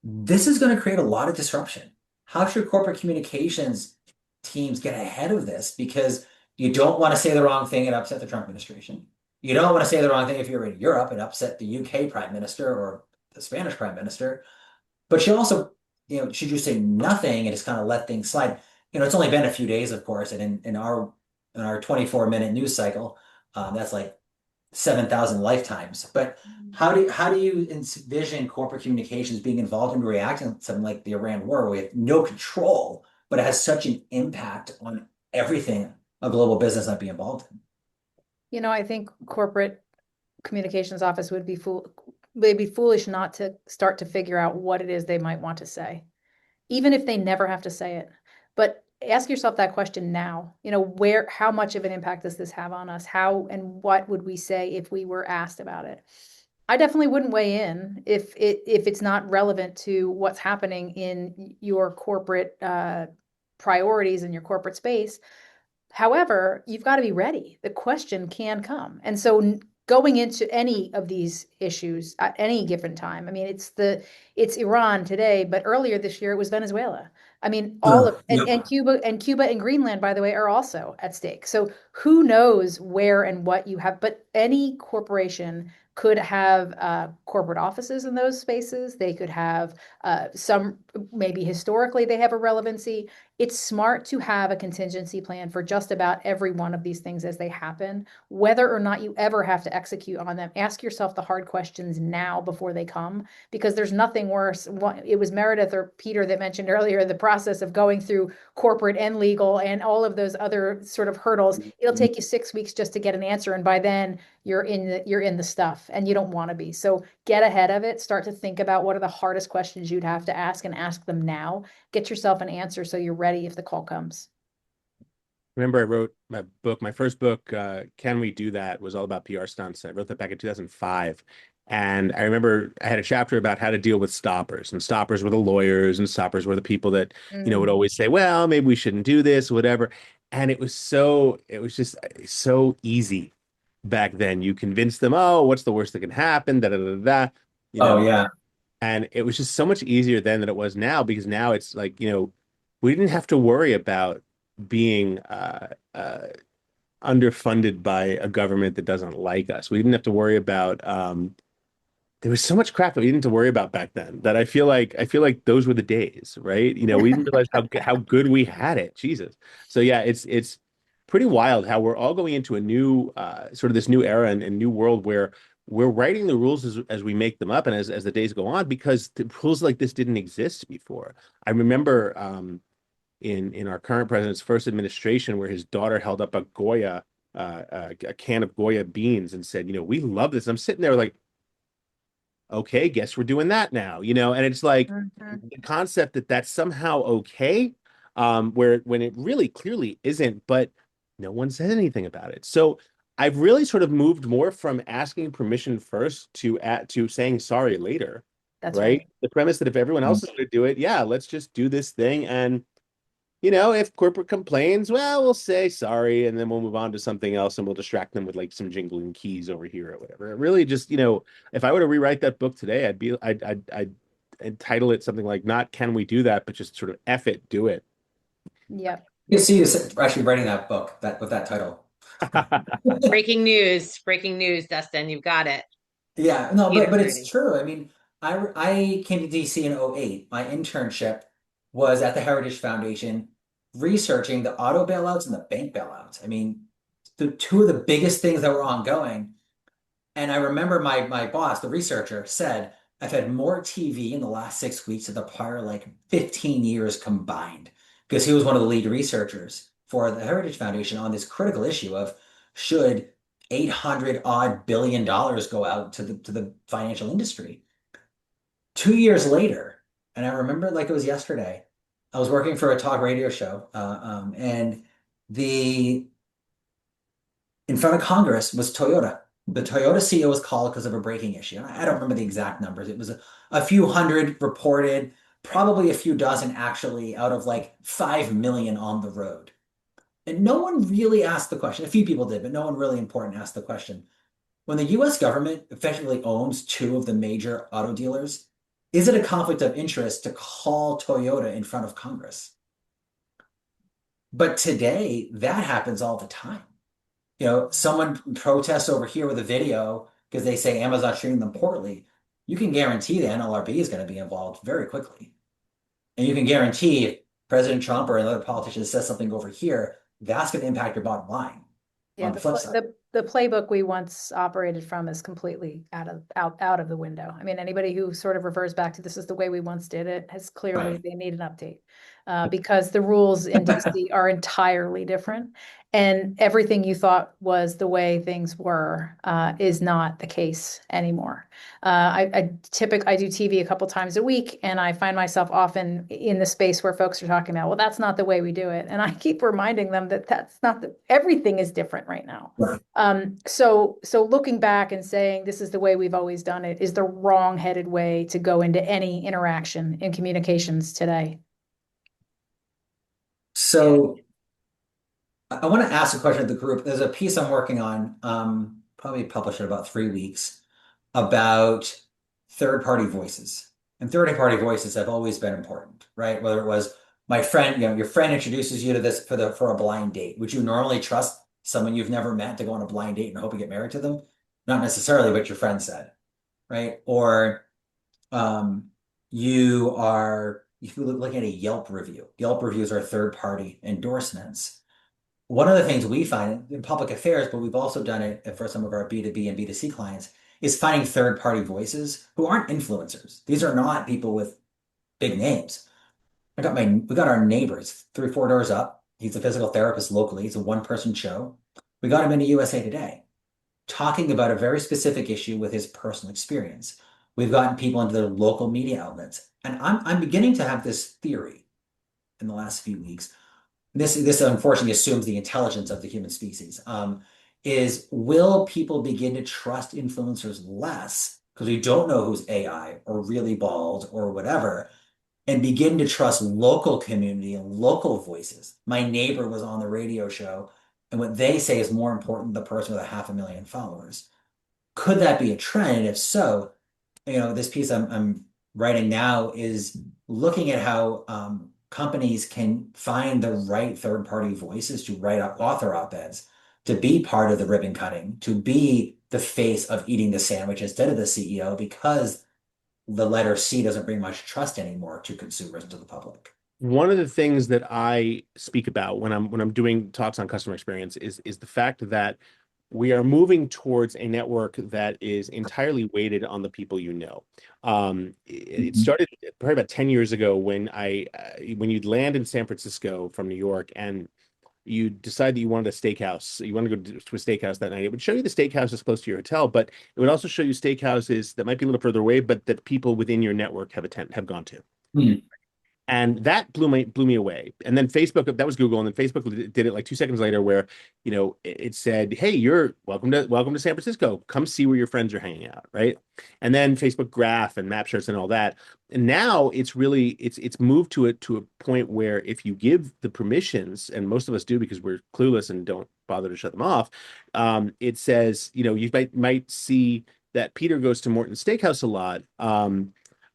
this is going to create a lot of disruption. How should corporate communications teams get ahead of this? Because you don't want to say the wrong thing and upset the Trump administration. You don't want to say the wrong thing if you're in Europe and upset the UK prime minister or the Spanish prime minister. But you also, should you say nothing and just kind of let things slide? It's only been a few days, of course, and in our 24-minute news cycle, that's like 7,000 lifetimes. But how do you envision corporate communications being involved in reacting to something like the Iran war with no control, but it has such an impact on everything a global business might be involved in? I think corporate communications office would be foolish not to start to figure out what it is they might want to say, even if they never have to say it. But ask yourself that question now. How much of an impact does this have on us? How and what would we say if we were asked about it? I definitely wouldn't weigh in if it's not relevant to what's happening in your corporate priorities in your corporate space. However, you've got to be ready. The question can come. And so going into any of these issues at any given time, I mean, it's Iran today, but earlier this year it was Venezuela. I mean, all of Yeah. and Cuba and Greenland, by the way, are also at stake. So who knows where and what you have, but any corporation could have corporate offices in those spaces. They could have some, maybe historically they have a relevancy. It's smart to have a contingency plan for just about every one of these things as they happen, whether or not you ever have to execute on them. Ask yourself the hard questions now before they come, because there's nothing worse. It was Meredith or Peter that mentioned earlier the process of going through corporate and legal and all of those other sort of hurdles. It'll take you 6 weeks just to get an answer, and by then you're in the stuff, and you don't want to be. So get ahead of it. Start to think about what are the hardest questions you'd have to ask, and ask them now. Get yourself an answer so you're ready if the call comes. Remember, I wrote my first book, Can We Do That, was all about PR stunts. I wrote that back in 2005. And I remember I had a chapter about how to deal with stoppers. And stoppers were the lawyers, and stoppers were the people that, would always say, well, maybe we shouldn't do this, whatever. And it was just so easy back then. You convinced them, oh, what's the worst that can happen? Da da da da. Oh, yeah. And it was just so much easier then than it was now, because now it's like, we didn't have to worry about being underfunded by a government that doesn't like us. We didn't have to worry about there was so much crap that we didn't have to worry about back then that I feel like those were the days, right? We didn't realize how good we had it. Jesus. So yeah, it's pretty wild how we're all going into a new sort of this new era and new world where we're writing the rules as we make them up and as the days go on because the rules like this didn't exist before. I remember in our current president's first administration where his daughter held up a can of Goya beans and said, we love this. I'm sitting there like, okay, guess we're doing that now, and it's like Mhm. the concept that that's somehow okay, where when it really clearly isn't, but no one said anything about it. So I've really sort of moved more from asking permission first to saying sorry later, That's right? right. The premise that if everyone else is going to do it, yeah, let's just do this thing. And if corporate complains, well, we'll say sorry and then we'll move on to something else and we'll distract them with like some jingling keys over here or whatever. It really just, if I were to rewrite that book today, I'd entitle it something like not can we do that, but just sort of F it, do it. Yep. You see, you actually writing that book that with that title. Breaking news, Dustin. You've got it. Yeah, no, but Peter's it's writing. true. I mean, I came to DC in '08. My internship was at the Heritage Foundation researching the auto bailouts and the bank bailouts. I mean, the two of the biggest things that were ongoing. And I remember my boss, the researcher, said, I've had more TV in the last 6 weeks than the prior like 15 years combined. Because he was one of the lead researchers for the Heritage Foundation on this critical issue of should 800 odd billion dollars go out to the financial industry. 2 years later, and I remember it like it was yesterday, I was working for a talk radio show, and the in front of Congress was Toyota. The Toyota CEO was called because of a braking issue. And I don't remember the exact numbers. It was a few hundred reported, probably a few dozen actually out of like 5 million on the road. And no one really asked the question. A few people did, but no one really important asked the question. When the US government effectively owns two of the major auto dealers, is it a conflict of interest to call Toyota in front of Congress? But today, that happens all the time. Someone protests over here with a video because they say Amazon's treating them poorly. You can guarantee the NLRB is going to be involved very quickly. And you can guarantee if President Trump or another politician says something over here, that's going to impact your bottom line Yeah, on the flip side. the playbook we once operated from is completely out of the window. I mean, anybody who sort of refers back to this is the way we once did it has clearly Right. they need an update because the rules in DC are entirely different, and everything you thought was the way things were is not the case anymore. I do TV a couple times a week, and I find myself often in the space where folks are talking about, well, that's not the way we do it, and I keep reminding them that that's not everything is different right now. Right. So looking back and saying this is the way we've always done it is the wrong-headed way to go into any interaction in communications today. So I want to ask a question of the group. There's a piece I'm working on, probably published in about 3 weeks, about third-party voices. And third-party voices have always been important, right? Whether it was my friend, your friend introduces you to this for a blind date. Would you normally trust someone you've never met to go on a blind date and hope you get married to them? Not necessarily what your friend said, right? Or um, if you look at a Yelp review. Yelp reviews are third-party endorsements. One of the things we find in public affairs, but we've also done it for some of our B2B and B2C clients, is finding third-party voices who aren't influencers. These are not people with big names. We got our neighbors 3 or 4 doors up. He's a physical therapist locally. It's a one-person show. We got him into USA Today, talking about a very specific issue with his personal experience. We've gotten people into their local media outlets. And I'm beginning to have this theory in the last few weeks. This unfortunately assumes the intelligence of the human species. Is will people begin to trust influencers less because we don't know who's AI or really bald or whatever, and begin to trust local community and local voices? My neighbor was on the radio show, and what they say is more important than the person with 500,000 followers. Could that be a trend? And if so, this piece I'm writing now is looking at how companies can find the right third-party voices to write up author op-eds, to be part of the ribbon cutting, to be the face of eating the sandwich instead of the CEO, because the letter C doesn't bring much trust anymore to consumers and to the public. One of the things that I speak about when I'm doing talks on customer experience is the fact that we are moving towards a network that is entirely weighted on the people you know. It started probably about 10 years ago when you'd land in San Francisco from New York and you decide that you wanted a steakhouse, you want to go to a steakhouse that night. It would show you the steakhouses close to your hotel, but it would also show you steakhouses that might be a little further away, but that people within your network have gone to. Mm. And that blew me away. And then Facebook, that was Google, and then Facebook did it like 2 seconds later, where it said, "Hey, you're welcome to San Francisco. Come see where your friends are hanging out," right? And then Facebook Graph and Map Shirts and all that. And now it's moved to a point where if you give the permissions, and most of us do because we're clueless and don't bother to shut them off, it says you might see that Peter goes to Morton's Steakhouse a lot,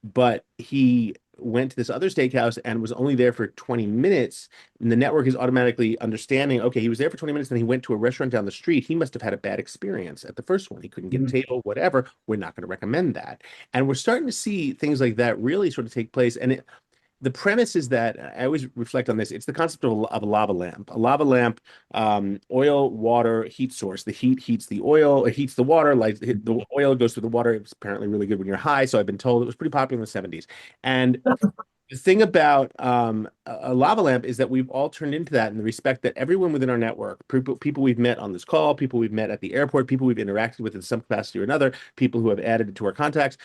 but he went to this other steakhouse and was only there for 20 minutes, and the network is automatically understanding, okay, he was there for 20 minutes, then he went to a restaurant down the street. He must have had a bad experience at the first one. He couldn't get a table, whatever. We're not going to recommend that. And we're starting to see things like that really sort of take place. And the premise is that, I always reflect on this, it's the concept of a lava lamp. A lava lamp, oil, water, heat source. The heat heats the oil, it heats the water, the oil goes through the water. It's apparently really good when you're high, so I've been told. It was pretty popular in the 70s. And the thing about a lava lamp is that we've all turned into that in the respect that everyone within our network, people we've met on this call, people we've met at the airport, people we've interacted with in some capacity or another, people who have added it to our contacts,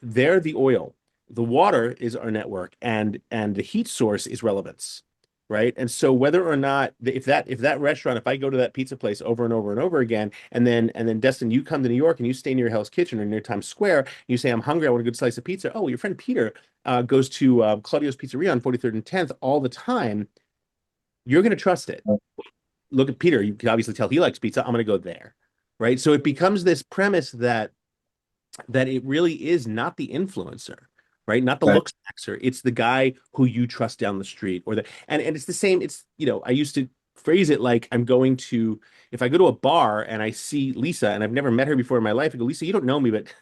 they're the oil. The water is our network, and the heat source is relevance, right? And so whether or not if that restaurant, if I go to that pizza place over and over and over again, and then Dustin, you come to New York and you stay near Hell's Kitchen or near Times Square, and you say, I'm hungry, I want a good slice of pizza. Oh, your friend Peter goes to Claudio's Pizzeria on 43rd and 10th all the time. You're going to trust it. Look at Peter. You can obviously tell he likes pizza. I'm going to go there, right? So it becomes this premise that it really is not the influencer, right? Not the looks maxer. It's the guy who you trust down the street, and it's the same. It's, I used to phrase it like, if I go to a bar and I see Lisa and I've never met her before in my life, I go, Lisa, you don't know me, but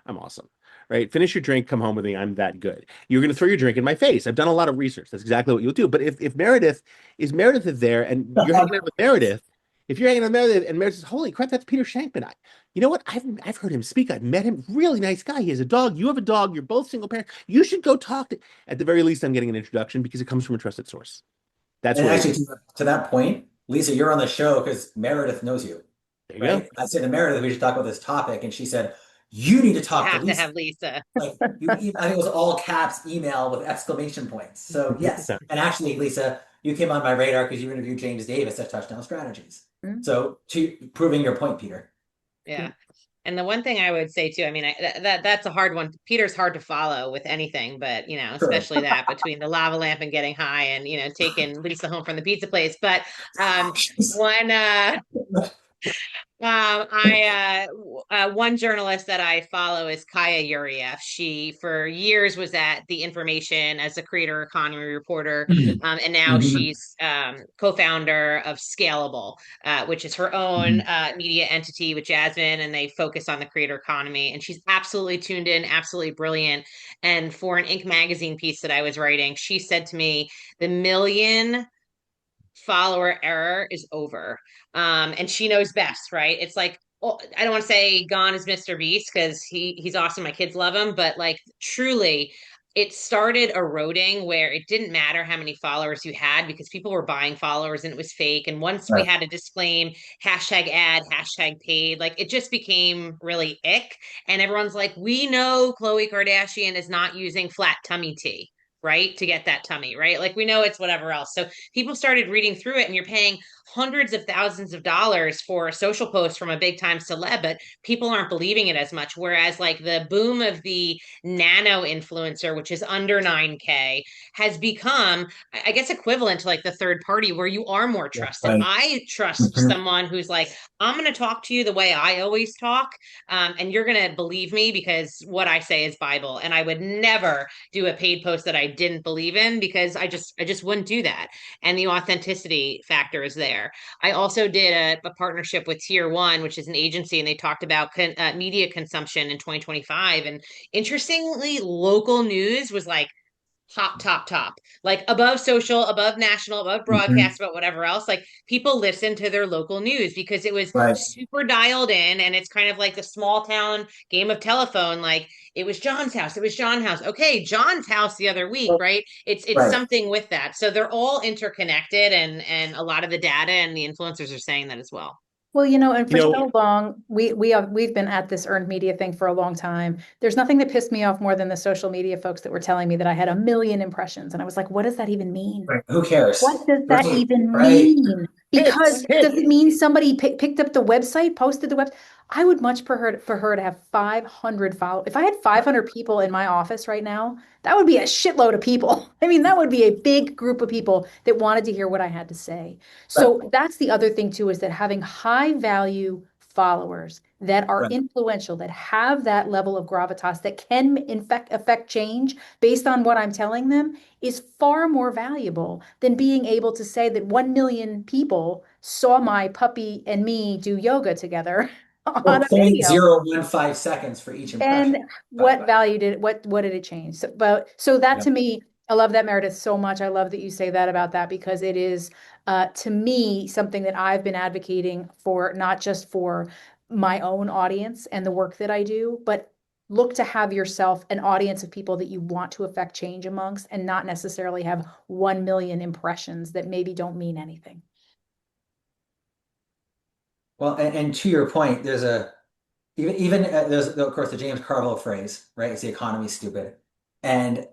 I'm awesome, right? Finish your drink, come home with me. I'm that good. You're going to throw your drink in my face. I've done a lot of research. That's exactly what you'll do. But if Meredith is there and you're hanging out with Meredith, if you're hanging out with Meredith and Meredith says, holy crap, that's Peter Shankman. You know what? I've heard him speak. I've met him. Really nice guy. He has a dog. You have a dog. You're both single parents. You should go talk to, at the very least, I'm getting an introduction because it comes from a trusted source. That's and what actually to that point, Lisa, you're on the show because Meredith knows you. There you go. I said to Meredith, we should talk about this topic, and she said, you need to talk You to have Lisa. to have Lisa. Like I think it was all caps email with exclamation points. So yes. And actually, Lisa, you came on my radar because you interviewed James Davis at Touchdown Strategies. So to proving your point, Peter. Yeah. And the one thing I would say too, I mean, that's a hard one. Peter's hard to follow with anything, but especially that between the lava lamp and getting high and taking Lisa home from the pizza place. But one journalist that I follow is Kaya Yuriev. She for years was at the Information as a creator economy reporter, and now she's co-founder of Scalable, which is her own media entity with Jasmine, and they focus on the creator economy. And she's absolutely tuned in, absolutely brilliant. And for an Inc. magazine piece that I was writing, she said to me, the million follower error is over. And she knows best, right? It's like, I don't want to say gone is Mr. Beast because he's awesome. My kids love him, but like truly, it started eroding where it didn't matter how many followers you had because people were buying followers and it was fake. And once we had to disclaim hashtag ad, hashtag paid, like it just became really ick. And everyone's like, we know Khloe Kardashian is not using flat tummy tea, right? To get that tummy, right? Like we know it's whatever else. So people started reading through it and you're paying hundreds of thousands of dollars for a social post from a big time celeb, but people aren't believing it as much. Whereas like the boom of the nano influencer, which is under 9K, has become, I guess, equivalent to like the third party where you are more trusted. I trust someone who's like, I'm going to talk to you the way I always talk. And you're going to believe me because what I say is Bible. And I would never do a paid post that I didn't believe in, because I just wouldn't do that. And the authenticity factor is there. I also did a partnership with Tier One, which is an agency, and they talked about media consumption in 2025. And interestingly, local news was like top, like above social, above national, above Mhm. broadcast, about whatever else. Like people listen to their local news because it was Right, super dialed in, and it's kind of like the small town game of telephone. Like it was John's house, it was John's house. Okay, John's house the other week, right? It's right. something with that. So they're all interconnected, and a lot of the data and the influencers are saying that as well. Well, and You for know, so long, we've been at this earned media thing for a long time. There's nothing that pissed me off more than the social media folks that were telling me that I had 1 million impressions. And I was like, what does that even mean? Right. Who cares? What does that Right, even right. mean? Because hits, does hits. it mean somebody picked up the website, posted the web? I would much prefer for her to have 500 follow. If I had 500 people in my office right now, that would be a shitload of people. I mean, that would be a big group of people that wanted to hear what I had to say. Right, So that's the other thing too, is that having high value followers that are right. influential, that have that level of gravitas, that can in fact affect change based on what I'm telling them, is far more valuable than being able to say that 1 million people saw my puppy and me do yoga together on Well, a video. 0.015 seconds for each And impression. what value did what did it change? So that Yep. to me, I love that, Meredith, so much. I love that you say that about that, because it is to me something that I've been advocating for, not just for my own audience and the work that I do, but look to have yourself an audience of people that you want to affect change amongst, and not necessarily have 1 million impressions that maybe don't mean anything. Well, and to your point, there's a even there's of course the James Carville phrase, right? It's the economy stupid. And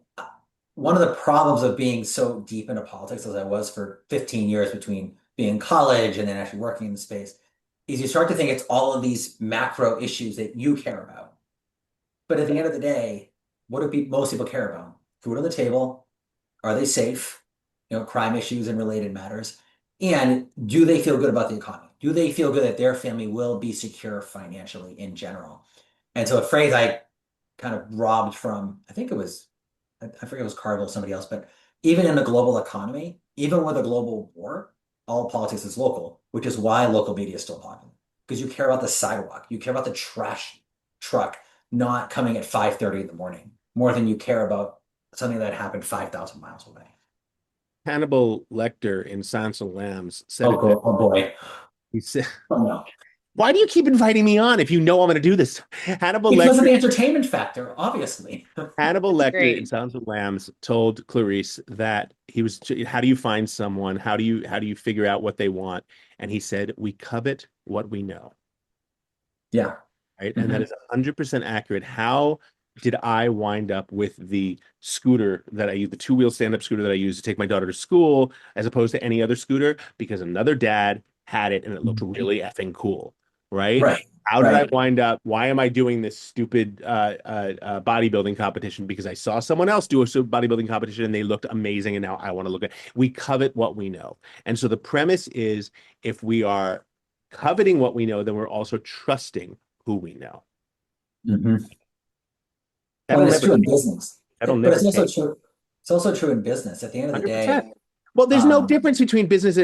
one of the problems of being so deep into politics as I was for 15 years between being in college and then actually working in the space is you start to think it's all of these macro issues that you care about. But at the end of the day, what do most people care about? Food on the table. Are they safe? Crime issues and related matters. And do they feel good about the economy? Do they feel good that their family will be secure financially in general? And so a phrase I kind of robbed from, I think it was, I forget it was Carville or somebody else, but even in the global economy, even with a global war, all politics is local, which is why local media is still popular. Because you care about the sidewalk, you care about the trash truck not coming at 5:30 in the morning, more than you care about something that happened 5,000 miles away. Hannibal Lecter in Silence of the Lambs said Oh, it best. oh boy. He said, Oh no. "Why do you keep inviting me on if you know I'm going to do this?" Hannibal Because of Lecter the entertainment factor, obviously. Hannibal That's Lecter in great. Silence of the Lambs told Clarice that he was, how do you find someone? How do you figure out what they want? And he said, we covet what we know. Yeah. Right. And that Hmm. is 100% accurate. How did I wind up with the scooter that I use, the two-wheel stand-up scooter that I use to take my daughter to school, as opposed to any other scooter? Because another dad had it and it looked really effing cool. Right. Right. How did I Right. wind up? Why am I doing this stupid bodybuilding competition? Because I saw someone else do a bodybuilding competition and they looked amazing, and now I want to look at. We covet what we know, and so the premise is, if we are coveting what we know, then we're also trusting who we know. Hmm. Well, That'll and it's never true in change. business. That'll But never it's also change. true. It's also true in business. At the end of the 100%. day, Well, there's no um, difference between business.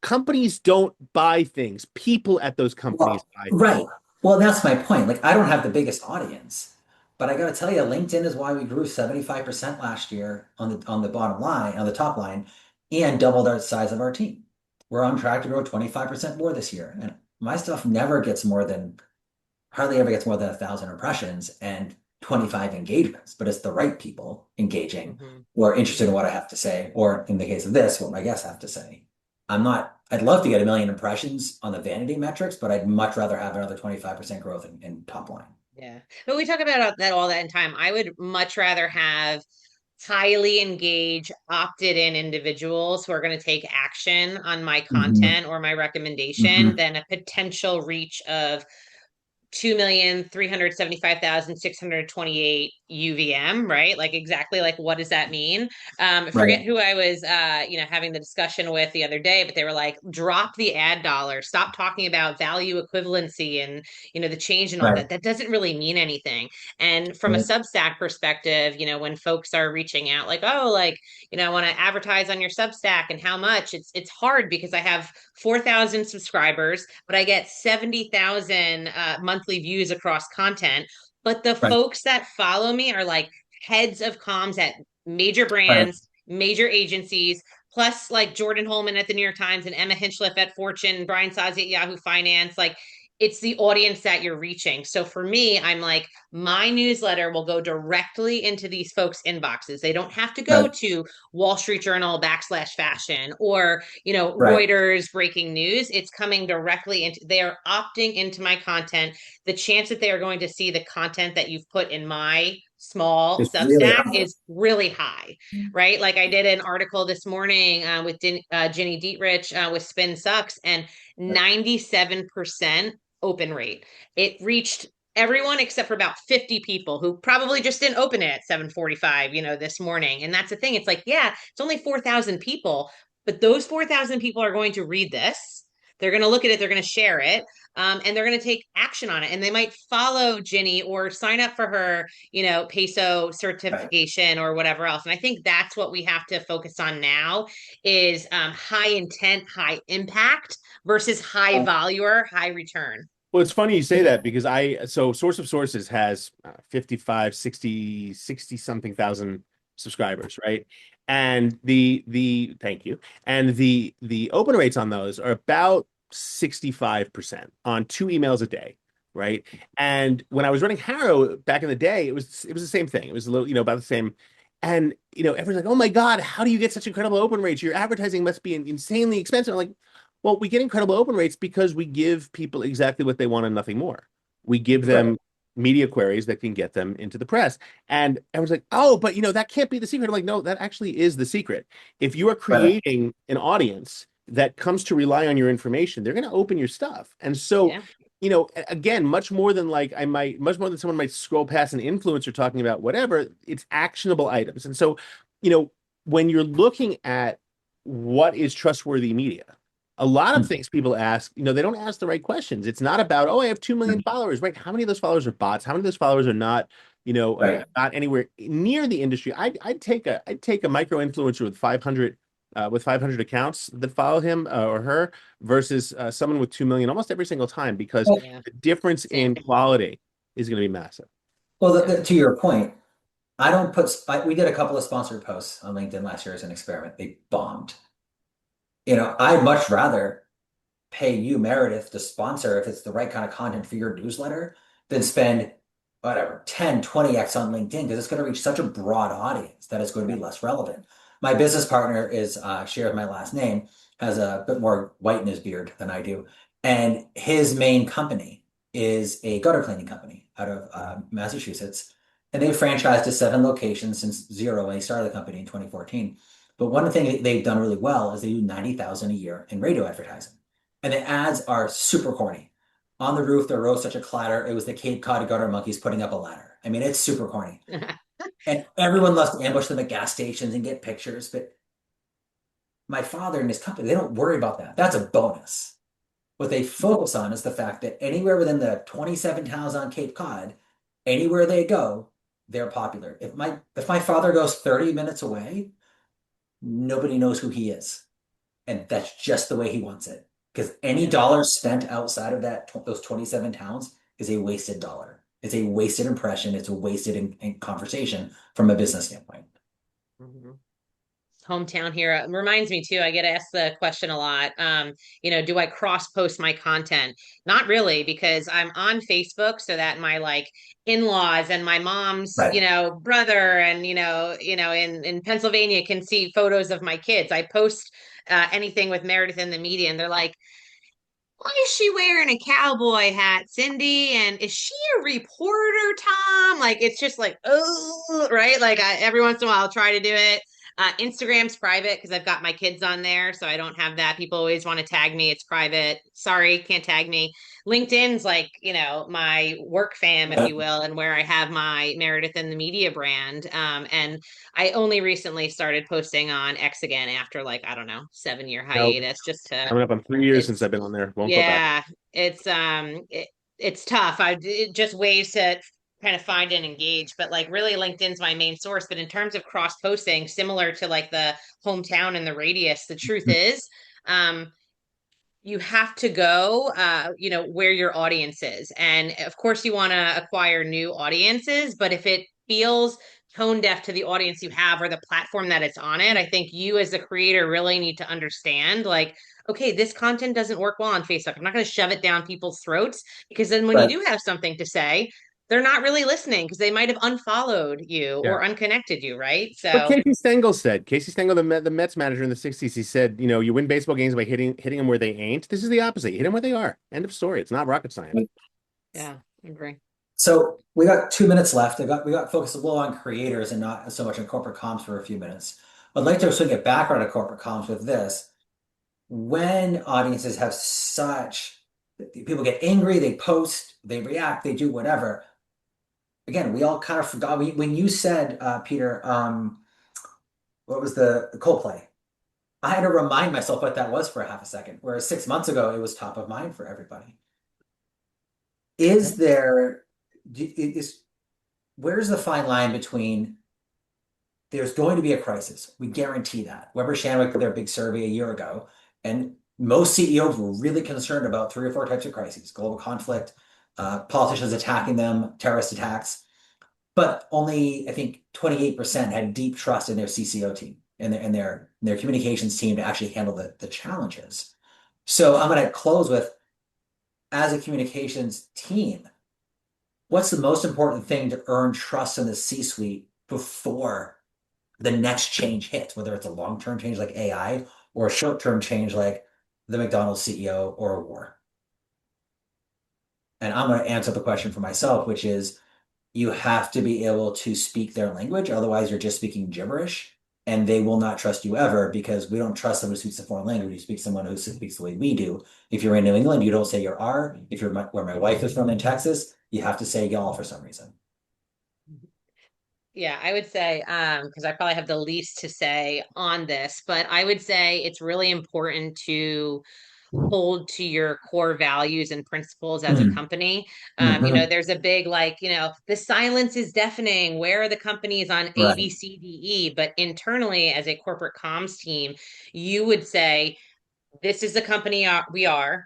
Companies don't buy things. People at those companies well, buy things. right. Well, that's my point. Like, I don't have the biggest audience, but I got to tell you, LinkedIn is why we grew 75% last year on the bottom line, on the top line, and doubled our size of our team. We're on track to grow 25% more this year. And my stuff never gets more than hardly ever gets more than 1,000 impressions and 25 engagements, but it's the right people engaging Hmm. who are interested in what I have to say, or in the case of this, what my guests have to say. I'd love to get 1 million impressions on the vanity metrics, but I'd much rather have another 25% growth in top line. Yeah. But we talk about that all that in time. I would much rather have highly engaged, opted in individuals who are going to take action on my Hmm. content or my recommendation Hmm. than a potential reach of 2,375,628 UVM, right? Like exactly like what does that mean? Forget Right. who I was having the discussion with the other day, but they were like, drop the ad dollar, stop talking about value equivalency and the change and all Right. that. That doesn't really mean anything. And from a Right. Substack perspective, when folks are reaching out like, oh, like, I want to advertise on your Substack and how much, it's hard because I have 4,000 subscribers, but I get 70,000 monthly views across content. But the Right. folks that follow me are like heads of comms at major Right. brands, major agencies, plus like Jordan Holman at the New York Times and Emma Hinchliffe at Fortune, Brian Sazi at Yahoo Finance. Like it's the audience that you're reaching. So for me, I'm like, my newsletter will go directly into these folks' inboxes. They don't have to go Right. to Wall Street Journal /fashion or, Right. Reuters breaking news. It's coming directly into, they are opting into my content. The chance that they are going to see the content that you've put in my small It's really Substack hard. is really high, right? Like I did an article this morning with Ginny Dietrich with Spin Sucks, and 97% open rate. It reached everyone except for about 50 people who probably just didn't open it at 7:45, this morning. And that's the thing. It's like, yeah, it's only 4,000 people, but those 4,000 people are going to read this. They're going to look at it, they're going to share it, and they're going to take action on it. And they might follow Ginny or sign up for her, peso Right. certification or whatever else. And I think that's what we have to focus on now is high intent, high impact versus high value or high return. Well, it's funny you say that because so Source of Sources has 55, 60, 60 something thousand subscribers, right? And thank you. And the open rates on those are about 65% on 2 emails a day, right? And when I was running Harrow back in the day, it was the same thing. It was a little, about the same. And everyone's like, "Oh my God, how do you get such incredible open rates? Your advertising must be insanely expensive." I'm like, well, we get incredible open rates because we give people exactly what they want and nothing more. We give Right. them media queries that can get them into the press. And everyone's like, oh, but that can't be the secret. I'm like, no, that actually is the secret. If you are Right. creating an audience that comes to rely on your information, they're going to open your stuff. And so, Yeah. again, much more than much more than someone might scroll past an influencer talking about whatever, it's actionable items. And so, when you're looking at what is trustworthy media, a lot of things people ask, they don't ask the right questions. It's not about, oh, I have 2 million followers, right? How many of those followers are bots? How many of those followers are not, Right. not anywhere near the industry? I'd take a micro influencer with 500 accounts that follow him or her versus someone with 2 million almost every single time because Well, Yeah. the difference Same. in quality is going to be massive. well, Yeah. to your point, I don't put, we did a couple of sponsored posts on LinkedIn last year as an experiment. They bombed. I'd much rather pay you, Meredith, to sponsor if it's the right kind of content for your newsletter than spend whatever 10, 20x on LinkedIn because it's going to reach such a broad audience that it's going to be less relevant. My business partner is shares my last name, has a bit more white in his beard than I do, and his main company is a gutter cleaning company out of Massachusetts, and they've franchised to 7 locations since zero when they started the company in 2014. But one thing that they've done really well is they do 90,000 a year in radio advertising. And the ads are super corny. On the roof, there rose such a clatter. It was the Cape Cod gutter monkeys putting up a ladder. I mean, it's super corny. And everyone loves to ambush them at gas stations and get pictures. But my father and his company, they don't worry about that. That's a bonus. What they focus on is the fact that anywhere within the 27 towns on Cape Cod, anywhere they go, they're popular. If my father goes 30 minutes away, nobody knows who he is. And that's just the way he wants it. Because any Yeah. dollar spent outside of those 27 towns is a wasted dollar. It's a wasted impression. It's a wasted in conversation from a business standpoint. Mhm. Hometown hero reminds me too. I get asked the question a lot. Do I cross post my content? Not really, because I'm on Facebook so that my like in-laws and my mom's, Right. brother and in Pennsylvania can see photos of my kids. I post anything with Meredith in the media, and they're like, why is she wearing a cowboy hat, Cindy? And is she a reporter, Tom? Like, it's just like, oh, right? Like, every once in a while, I'll try to do it. Instagram's private because I've got my kids on there, so I don't have that. People always want to tag me. It's private. Sorry, can't tag me. LinkedIn's like, my work fam, if you will, and where I have my Meredith and the Media brand. And I only recently started posting on X again after like, I don't know, 7-year Nope. hiatus, just to, Coming up on 3 years since it's, I've been on there. Won't go back. yeah, it's tough. Just ways to kind of find and engage, but like really LinkedIn's my main source. But in terms of cross posting, similar to like the hometown and the radius, the truth is, you have to go, where your audience is. And of course, you want to acquire new audiences, but if it feels tone deaf to the audience you have or the platform that it's on it, I think you as a creator really need to understand like, okay, this content doesn't work well on Facebook. I'm not going to shove it down people's throats because then when you Right. do have something to say, they're not really listening because they might have unfollowed you Yeah. or unconnected you, right? What So Casey Stengel said. Casey Stengel, the Mets manager in the 60s, he said, you win baseball games by hitting them where they ain't. This is the opposite. You hit them where they are. End of story. It's not rocket science. yeah, I agree. So we got 2 minutes left. We got focused a little on creators and not so much on corporate comms for a few minutes. I'd like to swing it back around to corporate comms with this. When audiences have people get angry, they post, they react, they do whatever. Again, we all kind of forgot when you said, Peter, what was the Coldplay? I had to remind myself what that was for a half a second, whereas 6 months ago it was top of mind for everybody. Is there is Where's the fine line between there's going to be a crisis? We guarantee that. Weber Shandwick did their big survey a year ago, and most CEOs were really concerned about 3 or 4 types of crises: global conflict, politicians attacking them, terrorist attacks. But only, I think, 28% had deep trust in their CCO team and their communications team to actually handle the challenges. So I'm going to close with, as a communications team, what's the most important thing to earn trust in the C-suite before the next change hits, whether it's a long-term change like AI or a short-term change like the McDonald's CEO or a war? And I'm going to answer the question for myself, which is you have to be able to speak their language. Otherwise, you're just speaking gibberish and they will not trust you ever because we don't trust someone who speaks a foreign language. You speak someone who speaks the way we do. If you're in New England, you don't say your R. If you're where my wife is from in Texas, you have to say y'all for some reason. Yeah, I would say, because I probably have the least to say on this, but I would say it's really important to hold to your core values and principles as a Mhm. company. Mhm. There's a big like, the silence is deafening. Where are the companies on A, Right. B, C, D, E? But internally, as a corporate comms team, you would say, this is the company we are.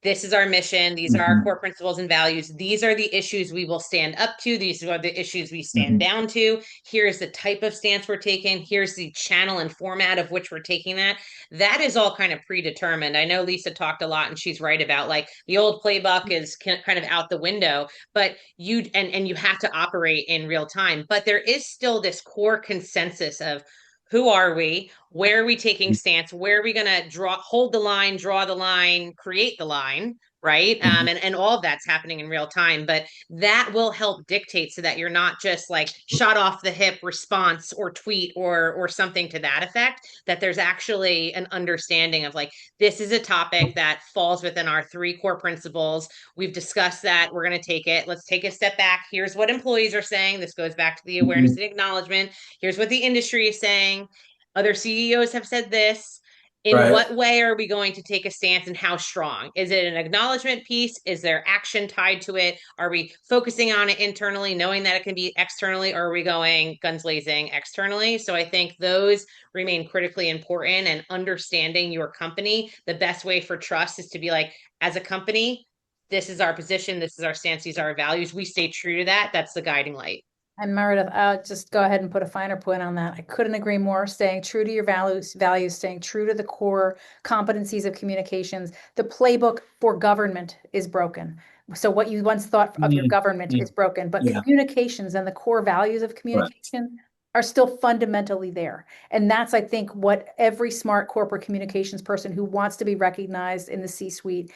This is our mission. These are our Mhm. core principles and values. These are the issues we will stand up to. These are the issues we stand Mhm. down to. Here's the type of stance we're taking. Here's the channel and format of which we're taking that. That is all kind of predetermined. I know Lisa talked a lot and she's right about like the old playbook is kind of out the window, but you have to operate in real time. But there is still this core consensus of who are we? Where are we taking stance? Where are we going to hold the line, draw the line, create the line? Right. Mhm. And all of that's happening in real time, but that will help dictate so that you're not just like shot off the hip response or tweet or something to that effect, that there's actually an understanding of like, this is a topic that falls within our 3 core principles. We've discussed that. We're going to take it. Let's take a step back. Here's what employees are saying. This goes back to the awareness Mhm. and acknowledgement. Here's what the industry is saying. Other CEOs have said this. In Right. what way are we going to take a stance and how strong? Is it an acknowledgement piece? Is there action tied to it? Are we focusing on it internally, knowing that it can be externally, or are we going guns blazing externally? So I think those remain critically important, and understanding your company. The best way for trust is to be like, as a company, this is our position, this is our stance, these are our values. We stay true to that. That's the guiding light. And Meredith, I'll just go ahead and put a finer point on that. I couldn't agree more. Staying true to your values, staying true to the core competencies of communications. The playbook for government is broken. So what you once thought of your Mhm. government is broken, but Yeah. communications and the core values of Right. communication are still fundamentally there. And that's, I think, what every smart corporate communications person who wants to be recognized in the C-suite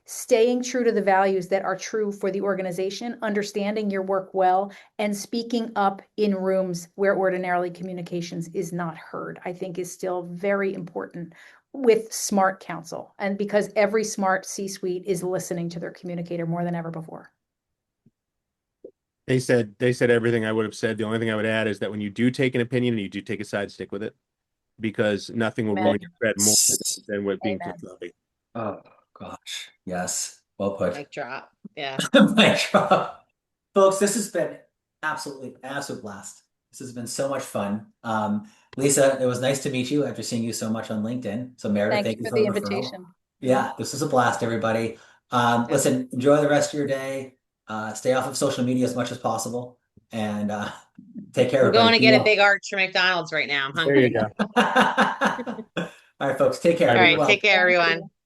staying true to the values that are true for the organization, understanding your work well, and speaking up in rooms where ordinarily communications is not heard, I think is still very important with smart counsel. And because every smart C-suite is listening to their communicator more than ever before. They said everything I would have said. The only thing I would add is that when you do take an opinion and you do take a side, stick with it, because nothing will ruin your thread more than what being too sloppy. Oh gosh, yes, well put. Mic drop. Yeah. Mic drop. Folks, this has been absolutely an absolute blast. This has been so much fun. Lisa, it was nice to meet you after seeing you so much on LinkedIn. So Meredith, thank you for for the the referral. invitation. Yeah, this was a blast, everybody. Listen, enjoy the rest of your day. Stay off of social media as much as possible, and take care. I'm going to Everybody. get a big arch for McDonald's right now. I'm There hungry. you go. All right, folks, take care. All Be right, well. take care, everyone.